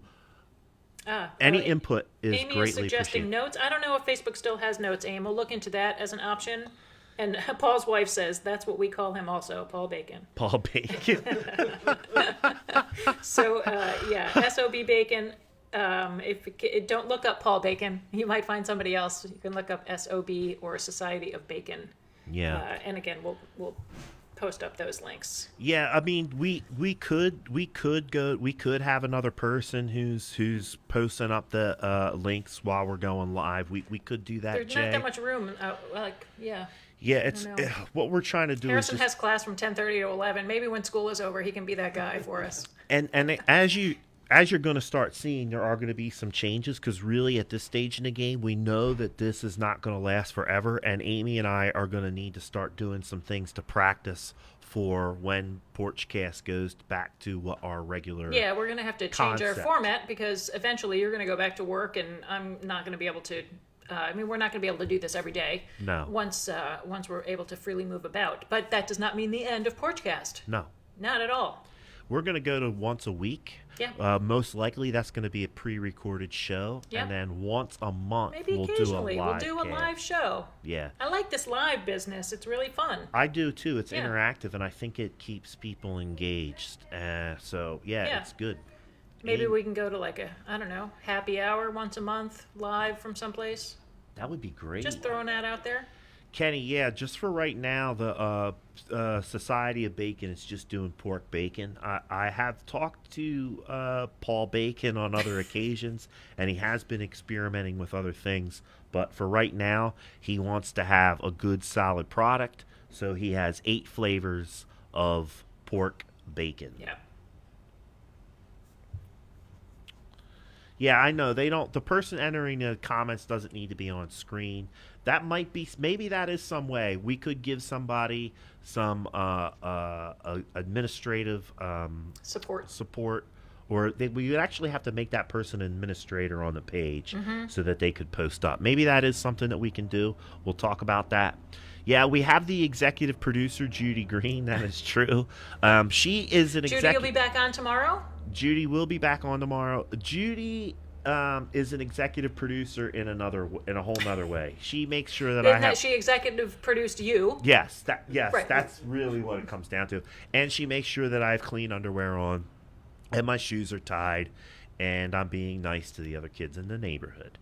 any well, input is Amy greatly is suggesting appreciated. notes. I don't know if Facebook still has notes, Aim. We'll look into that as an option. And Paul's wife says that's what we call him also, Paul Bacon. Paul Bacon. So, yeah, S.O.B. Bacon. Don't look up Paul Bacon. You might find somebody else. You can look up S.O.B. or Society of Bacon. Yeah. And again, we'll post up those links. Yeah, I mean, we could have another person who's posting up the links while we're going live. We could do that. There's Jay. not that much room. Yeah. Yeah, it's know. what we're trying to do Harrison is just, has class from 10:30 to 11. Maybe when school is over, he can be that guy for us. and as you're going to start seeing, there are going to be some changes because really at this stage in the game, we know that this is not going to last forever, and Amy and I are going to need to start doing some things to practice for when Porchcast goes back to what our regular. Yeah, we're going to have to change our Concept. format because eventually you're going to go back to work, and I'm not going to be able to. We're not going to be able to do this every day. No. Once we're able to freely move about, but that does not mean the end of Porchcast. No. Not at all. we're going to go to once a week. Yeah. Most likely that's going to be a pre-recorded show. Yeah. And then once a month Maybe we'll do a occasionally live we'll do a cast. live show. Yeah. I like this live business. It's really fun. I do too. It's Yeah. interactive, and I think it keeps people engaged. So, Yeah. it's good. Maybe Amy, we can go to like a, I don't know, happy hour once a month live from someplace. that would be great. Just throwing that out there. Kenny, yeah, just for right now, the Society of Bacon is just doing pork bacon. I have talked to Paul Bacon on other occasions, and he has been experimenting with other things. But for right now, he wants to have a good, solid product. So he has 8 flavors of pork bacon. Yeah. Yeah, I know. The person entering the comments doesn't need to be on screen. That might be, maybe that is some way. We could give somebody some administrative Support. or we would actually have to make that person an administrator on the page so that they could post up. Maybe that is something that we can do. We'll talk about that. Yeah, we have the executive producer, Judy Green. That is true. She is an Judy executive. will be back on tomorrow? Judy will be back on tomorrow. Judy is an executive producer in a whole nother way. She makes sure that I Isn't have. that she executive produced you? Yes, Right. that's really what it comes down to. And she makes sure that I have clean underwear on, and my shoes are tied, and I'm being nice to the other kids in the neighborhood.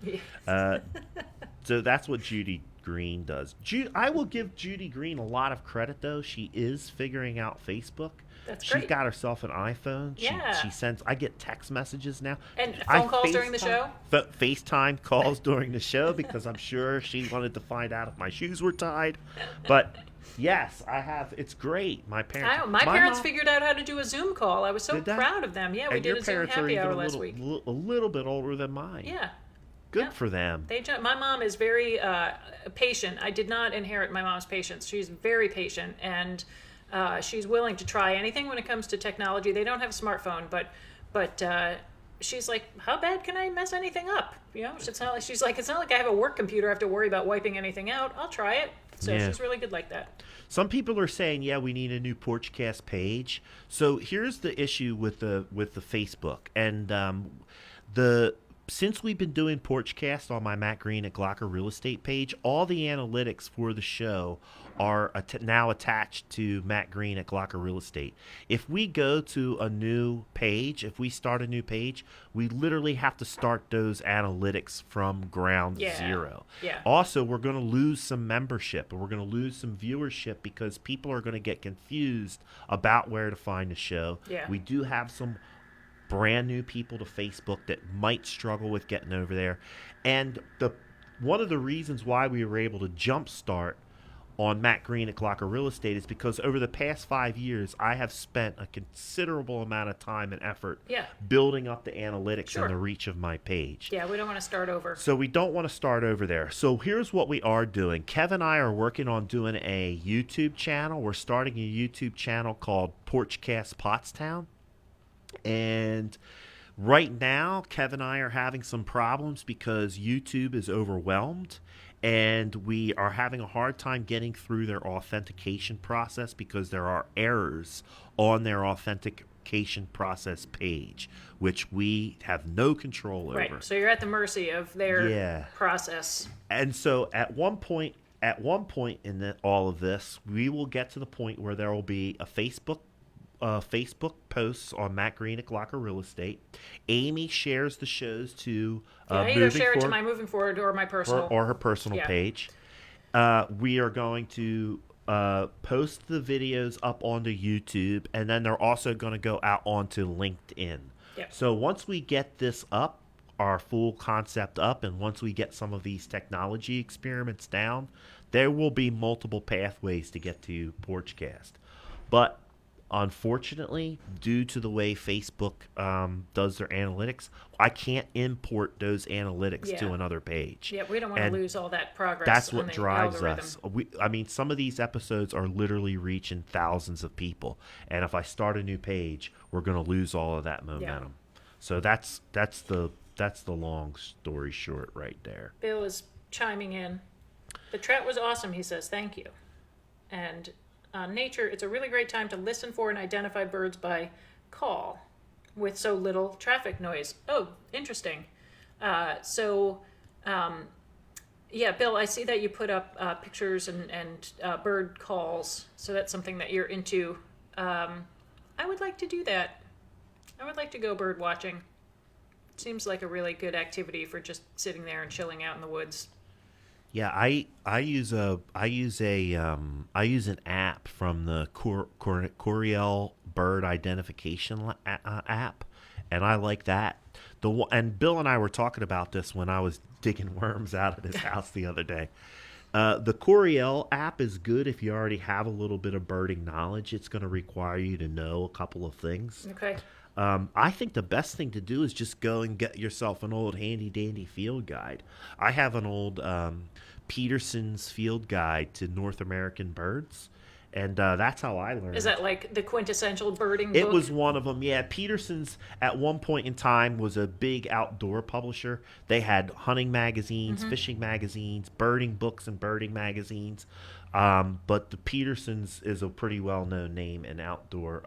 So that's what Judy Green does. I will give Judy Green a lot of credit, though. She is figuring out Facebook. That's She's great. got herself an iPhone. Yeah. She sends. I get text messages now. And I phone calls during the show? FaceTime calls during the show because I'm sure she wanted to find out if my shoes were tied. But yes, I have. It's great. My parents. I know. My parents mom- figured out how to do a Zoom call. I was so Did they? proud of them. Yeah, we and did your a Zoom parents are happy even hour a last little, week. a little bit older than mine. Yeah. Good Yeah. for them. My mom is very patient. I did not inherit my mom's patience. She's very patient, and she's willing to try anything when it comes to technology. They don't have a smartphone, but she's like, how bad can I mess anything up? You know, it's not like I have a work computer. I have to worry about wiping anything out. I'll try it. So Yeah. she's really good like that. Some people are saying, yeah, we need a new Porchcast page. So here's the issue with the Facebook and since we've been doing Porchcast on my Matt Green at Glocker Real Estate page, all the analytics for the show are now attached to Matt Green at Glocker Real Estate. If we go to a new page, if we start a new page, we literally have to start those analytics from ground zero. Yeah. Also, we're going to lose some membership and we're going to lose some viewership because people are going to get confused about where to find the show. Yeah. We do have some brand new people to Facebook that might struggle with getting over there. And one of the reasons why we were able to jumpstart on Matt Green at Glocker Real Estate is because over the past 5 years, I have spent a considerable amount of time and effort building up the analytics and the reach of my page. Yeah, we don't want to start over. So we don't want to start over there. So here's what we are doing. Kev and I are working on doing a YouTube channel. We're starting a YouTube channel called Porchcast Pottstown. And right now, Kev and I are having some problems because YouTube is overwhelmed and we are having a hard time getting through their authentication process because there are errors on their authentication process page, which we have no control over. Right, so you're at the mercy of their process. And so at one point in all of this, we will get to the point where there will be a Facebook posts on Matt Green at Glocker Real Estate. Amy shares the shows to I either share it to my Moving Forward or my personal. or her personal page. We are going to post the videos up onto YouTube, and then they're also going to go out onto LinkedIn. Yep. So once we get this up, our full concept up, and once we get some of these technology experiments down, there will be multiple pathways to get to Porchcast. But unfortunately, due to the way Facebook does their analytics, I can't import those analytics to another page. Yeah, we don't want to lose all that progress. That's on what the drives algorithm. us. Some of these episodes are literally reaching thousands of people, and if I start a new page, we're going to lose all of that momentum. So that's the long story short right there. Bill is chiming in. The trout was awesome, he says. Thank you. And nature, it's a really great time to listen for and identify birds by call with so little traffic noise. Oh, interesting. Yeah, Bill, I see that you put up pictures and bird calls, so that's something that you're into. I would like to do that. I would like to go bird watching. Seems like a really good activity for just sitting there and chilling out in the woods. Yeah, I use an app from the Coriel bird identification app, and I like that. And Bill and I were talking about this when I was digging worms out at his house the other day. The Coriel app is good if you already have a little bit of birding knowledge. It's going to require you to know a couple of things. Okay. I think the best thing to do is just go and get yourself an old handy dandy field guide. I have an old Peterson's field guide to North American birds, and that's how I learned. Is that like the quintessential birding It book? was one of them. Yeah, Peterson's at one point in time was a big outdoor publisher. They had hunting magazines, fishing magazines, birding books, and birding magazines. But the Peterson's is a pretty well-known name in outdoor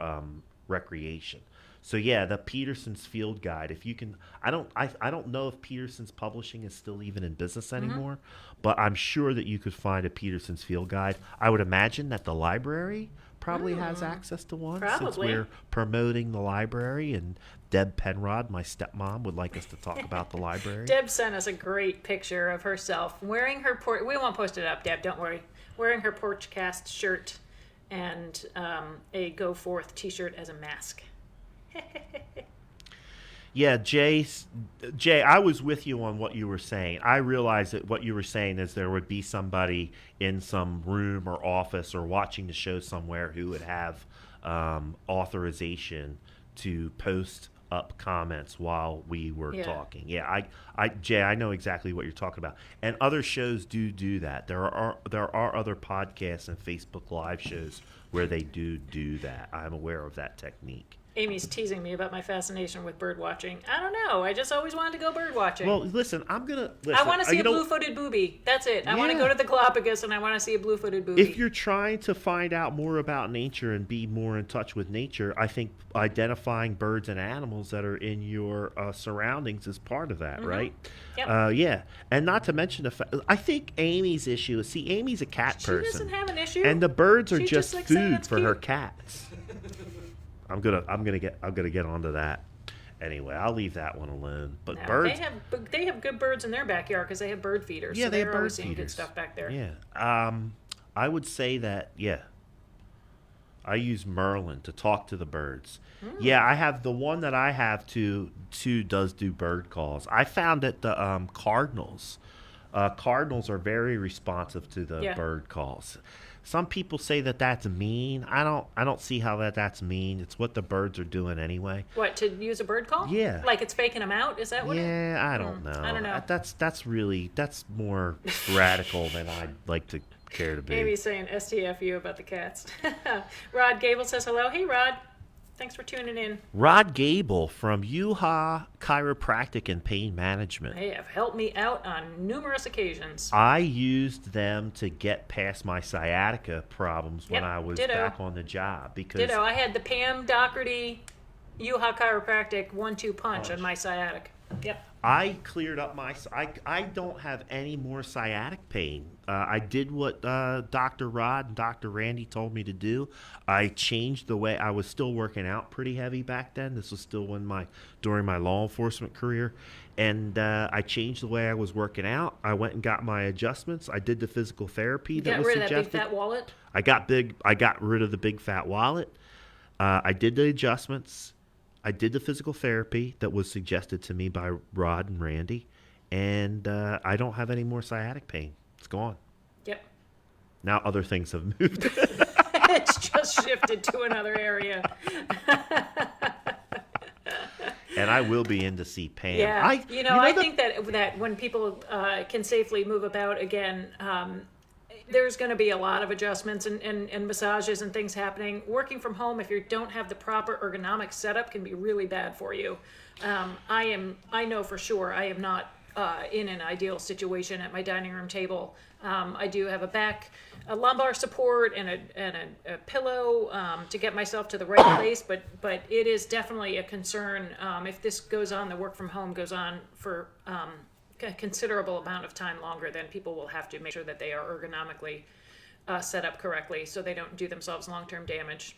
recreation. So yeah, the Peterson's Field Guide. If you can, I don't know if Peterson's Publishing is still even in business anymore, but I'm sure that you could find a Peterson's Field Guide. I would imagine that the library probably has access to one, since Probably. we're promoting the library, and Deb Penrod, my stepmom, would like us to talk about the library. Deb sent us a great picture of herself wearing her we won't post it up, Deb, don't worry. Wearing her Porchcast shirt and a Go Forth t-shirt as a mask. Yeah, Jay, I was with you on what you were saying. I realized that what you were saying is there would be somebody in some room or office or watching the show somewhere who would have authorization to post up comments while we were talking. Yeah, Jay, I know exactly what you're talking about. And other shows do that. There are other podcasts and Facebook Live shows where they do that. I'm aware of that technique. Amy's teasing me about my fascination with bird watching. I don't know. I just always wanted to go bird watching. Well, listen, I want to see a blue-footed booby. That's it. I want to go to the Galapagos and I want to see a blue-footed booby. If you're trying to find out more about nature and be more in touch with nature, I think identifying birds and animals that are in your surroundings is part of that, right? Yep. Yeah. And not to mention the fact, I think Amy's issue is, Amy's a cat person. She doesn't have an issue. And the birds are She just likes saying food it's for cute. her cats. I'm gonna get onto that. Anyway, I'll leave that one alone. But No, birds, they have good birds in their backyard because they have bird feeders. yeah, so they have they're bird always seeing feeders. good stuff back there. Yeah. I would say that, yeah. I use Merlin to talk to the birds. Yeah, I have the one that I have to does do bird calls. I found that the cardinals are very responsive to the bird calls. Some people say that that's mean. I don't see how that's mean. It's what the birds are doing anyway. What, to use a bird call? Yeah. Like it's faking them out? Is that what I don't know. I don't know. That's more radical than I'd like to care to be. Amy's saying STFU about the cats. Rod Gable says hello. Hey, Rod. Thanks for tuning in. Rod Gable from UHA Chiropractic and Pain Management. They have helped me out on numerous occasions. I used them to get past my sciatica problems when I was back on the job. Because I had the Pam Doherty UHA Chiropractic 1-2 punch on my sciatic. Yep. I cleared up I don't have any more sciatic pain. I did what Dr. Rod and Dr. Randy told me to do. I changed the way I was still working out pretty heavy back then. This was still during my law enforcement career. And I changed the way I was working out. I went and got my adjustments. I did the physical therapy that was suggested. Got rid of that big fat wallet? I got rid of the big fat wallet. I did the adjustments. I did the physical therapy that was suggested to me by Rod and Randy, and I don't have any more sciatic pain. It's gone. Yep. Now other things have moved. It's just shifted to another area. And I will be in to see Pam. Yeah. I think that when people can safely move about again, there's going to be a lot of adjustments and massages and things happening. Working from home, if you don't have the proper ergonomic setup, can be really bad for you. I know for sure I am not in an ideal situation at my dining room table. I do have a back a lumbar support and a pillow to get myself to the right place. But it is definitely a concern if this goes on. The work from home goes on for a considerable amount of time longer. Then people will have to make sure that they are ergonomically set up correctly so they don't do themselves long-term damage.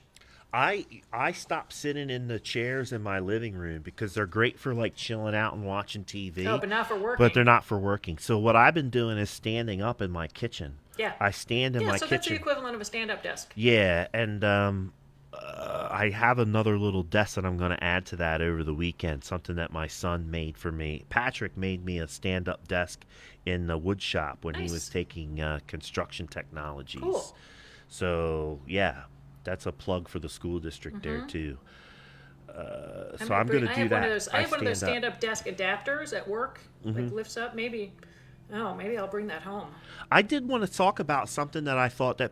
I stopped sitting in the chairs in my living room because they're great for like chilling out and watching TV. Oh, but not for working. But they're not for working. So what I've been doing is standing up in my kitchen. Yeah. I stand in my so kitchen. that's the equivalent of a stand-up desk. Yeah, and I have another little desk that I'm going to add to that over the weekend, something that my son made for me. Patrick made me a stand-up desk in the wood shop when Nice. he was taking construction technologies. Cool. So, yeah, that's a plug for the school district there, too. So I'm going to do that. I have one of those stand up. stand-up desk adapters at work, like lifts up. Maybe I'll bring that home. I did want to talk about something that I thought that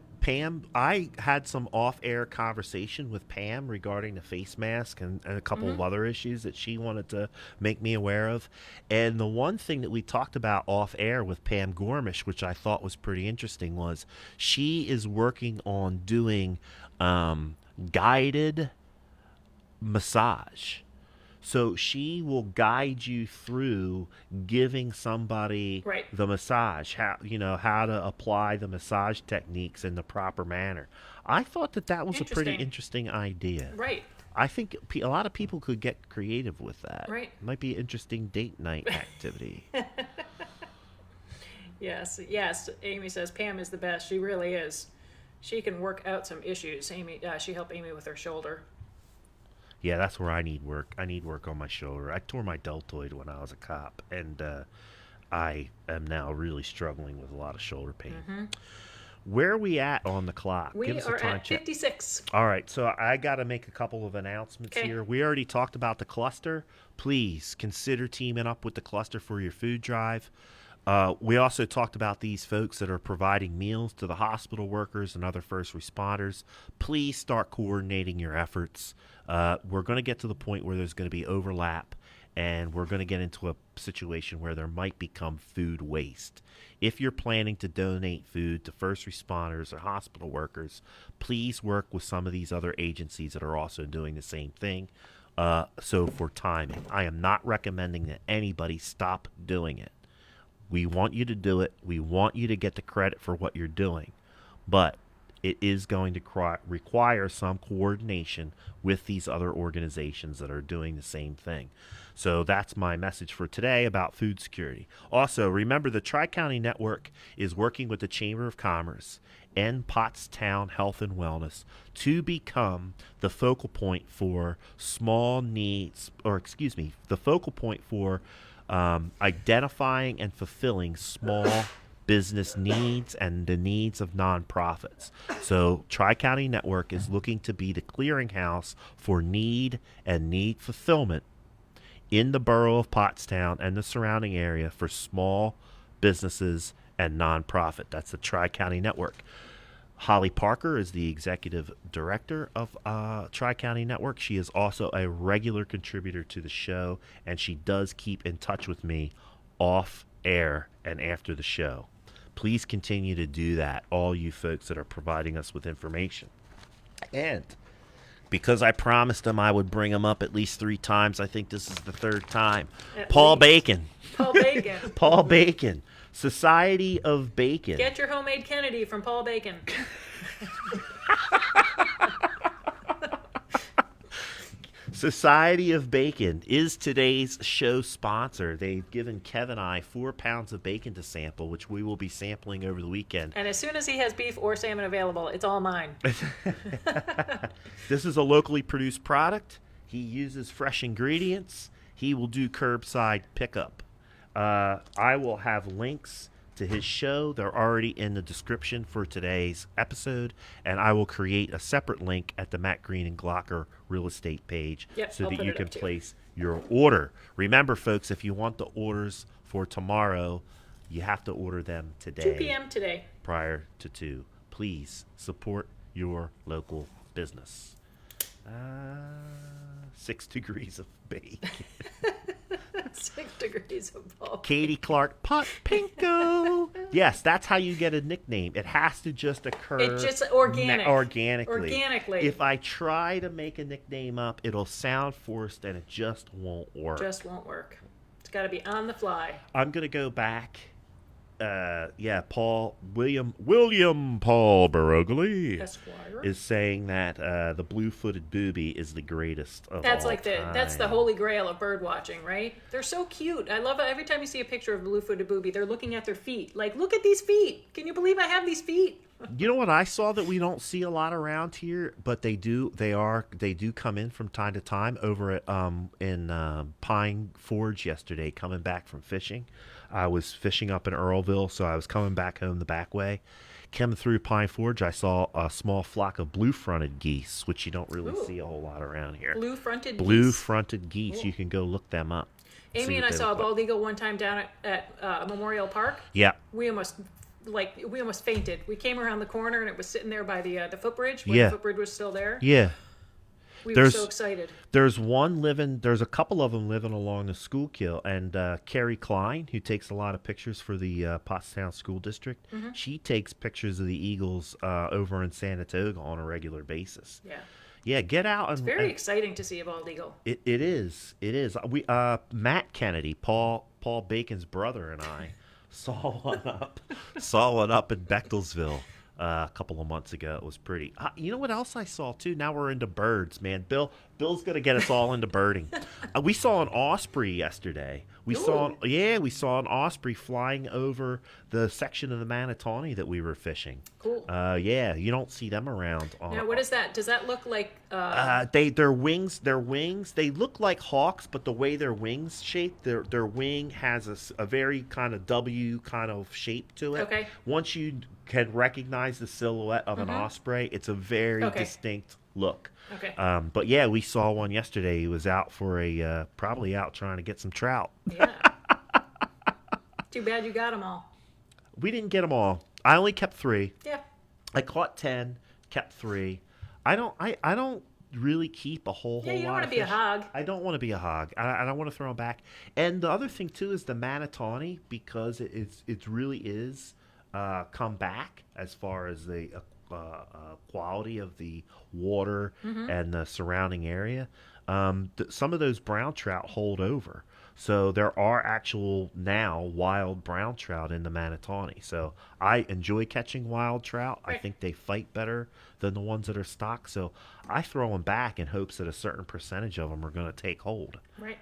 I had some off-air conversation with Pam regarding the face mask and a couple of other issues that she wanted to make me aware of. And the one thing that we talked about off-air with Pam Gormish, which I thought was pretty interesting, was she is working on doing guided massage. So she will guide you through giving somebody Right. the massage, how to apply the massage techniques in the proper manner. I thought that was a pretty interesting idea. Right. I think a lot of people could get creative with that. Right. Might be an interesting date night activity. Yes. Amy says Pam is the best. She really is. She can work out some issues. She helped Amy with her shoulder. Yeah, that's where I need work. I need work on my shoulder. I tore my deltoid when I was a cop, and I am now really struggling with a lot of shoulder pain. Where are we at on the clock? We Give us are a time at check. 56. All right, so I got to make a couple of announcements Okay. here. We already talked about the cluster. Please consider teaming up with the cluster for your food drive. We also talked about these folks that are providing meals to the hospital workers and other first responders. Please start coordinating your efforts. We're going to get to the point where there's going to be overlap, and we're going to get into a situation where there might become food waste. If you're planning to donate food to first responders or hospital workers, please work with some of these other agencies that are also doing the same thing. So for timing, I am not recommending that anybody stop doing it. We want you to do it. We want you to get the credit for what you're doing. But it is going to require some coordination with these other organizations that are doing the same thing. So that's my message for today about food security. Also, remember the Tri-County Network is working with the Chamber of Commerce and Pottstown Health and Wellness to become the focal point for the focal point for identifying and fulfilling small business needs and the needs of nonprofits. So Tri-County Network is looking to be the clearinghouse for need and need fulfillment in the borough of Pottstown and the surrounding area for small businesses and nonprofit. That's the Tri-County Network. Holly Parker is the executive director of Tri-County Network. She is also a regular contributor to the show, and she does keep in touch with me off air and after the show. Please continue to do that, all you folks that are providing us with information. And because I promised them I would bring them up at least 3 times, I think this is the 3rd time. Paul Bacon. Paul Bacon. Paul Bacon. Society of Bacon. Get your homemade Kennedy from Paul Bacon. Society of Bacon is today's show sponsor. They've given Kev and I 4 pounds of bacon to sample, which we will be sampling over the weekend. And as soon as he has beef or salmon available, it's all mine. This is a locally produced product. He uses fresh ingredients. He will do curbside pickup. I will have links to his show. They're already in the description for today's episode, and I will create a separate link at the Matt Green and Glocker real estate page so I'll that put you it can up too. place your order. Remember, folks, if you want the orders for tomorrow, you have to order them today. 2 p.m. today. Prior to 2. Please support your local business. 6 degrees of bacon. 6 degrees above. Katie Clark Pot Pinko. Yes, that's how you get a nickname. It has to just occur. It's just organic. Organically. Organically. If I try to make a nickname up, it'll sound forced and it just won't work. Just won't work. It's got to be on the fly. I'm gonna go back. William Paul Barogli Esquire. is saying that the blue-footed booby is the greatest of That's all like time. that's the holy grail of bird watching, right? They're so cute. I love it. Every time you see a picture of a blue-footed booby, they're looking at their feet. Like, look at these feet. Can you believe I have these feet? You know what I saw that we don't see a lot around here, but they do come in from time to time over at in Pine Forge yesterday, coming back from fishing. I was fishing up in Earlville, so I was coming back home the back way. Coming through Pine Forge, I saw a small flock of blue-fronted geese, which you don't really see a whole lot around here. Blue-fronted geese. Blue-fronted geese. Cool. You can go look them up. Amy and I saw a bald eagle one time down at Memorial Park. Yeah. We almost fainted. We came around the corner and it was sitting there by the footbridge when Yeah. the footbridge was still there. Yeah. We were so excited. There's a couple of them living along the Schuylkill, and Carrie Klein, who takes a lot of pictures for the Pottstown School District, she takes pictures of the eagles over in Sanatoga on a regular basis. Yeah. Yeah, get out and Very exciting to see a bald eagle. It is. We Matt Kennedy, Paul Bacon's brother, and I saw one up in Bechtelsville a couple of months ago. It was pretty. You know what else I saw too? Now we're into birds, man. Bill's gonna get us all into birding. We saw an osprey yesterday. We saw an osprey flying over the section of the Manatawny that we were fishing. Cool. Yeah, you don't see them around. Now, what is that? Does that look like? Their wings. They look like hawks, but the way their wings shaped, their wing has a very kind of W kind of shape to it. Okay. Once you can recognize the silhouette of an osprey, it's a very distinct look. Okay. But yeah, we saw one yesterday. He was out for probably out trying to get some trout. Yeah. Too bad you got them all. We didn't get them all. I only kept 3. Yeah. I caught 10, kept 3. I don't really keep a whole Yeah, you don't lot want of to be a fish. hog. I don't want to be a hog. I don't want to throw them back. And the other thing too is the Manatawny, because it really is come back as far as the quality of the water and the surrounding area. Some of those brown trout hold over. So there are actual now wild brown trout in the Manatawny. So I enjoy catching wild trout. Right. I think they fight better than the ones that are stocked. So I throw them back in hopes that a certain percentage of them are going to take hold. Right.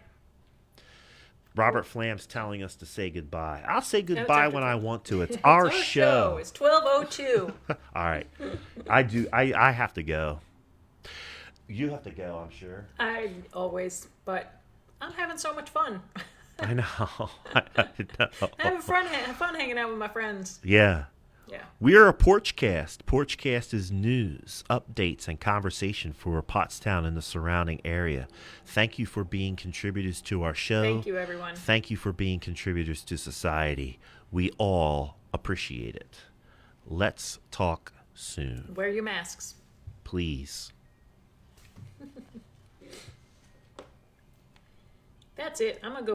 Robert Flam's telling us to say goodbye. I'll say goodbye when I want to. It's our It's show. It's 12:02. All right. I have to go. You have to go, I'm sure. I always, but I'm having so much fun. I know. I know. Having fun hanging out with my friends. Yeah. Yeah. We are a Porchcast. Porchcast is news, updates, and conversation for Pottstown and the surrounding area. Thank you for being contributors to our show. Thank you, everyone. Thank you for being contributors to society. We all appreciate it. Let's talk soon. Wear your masks. Please. That's it. I'm going to go.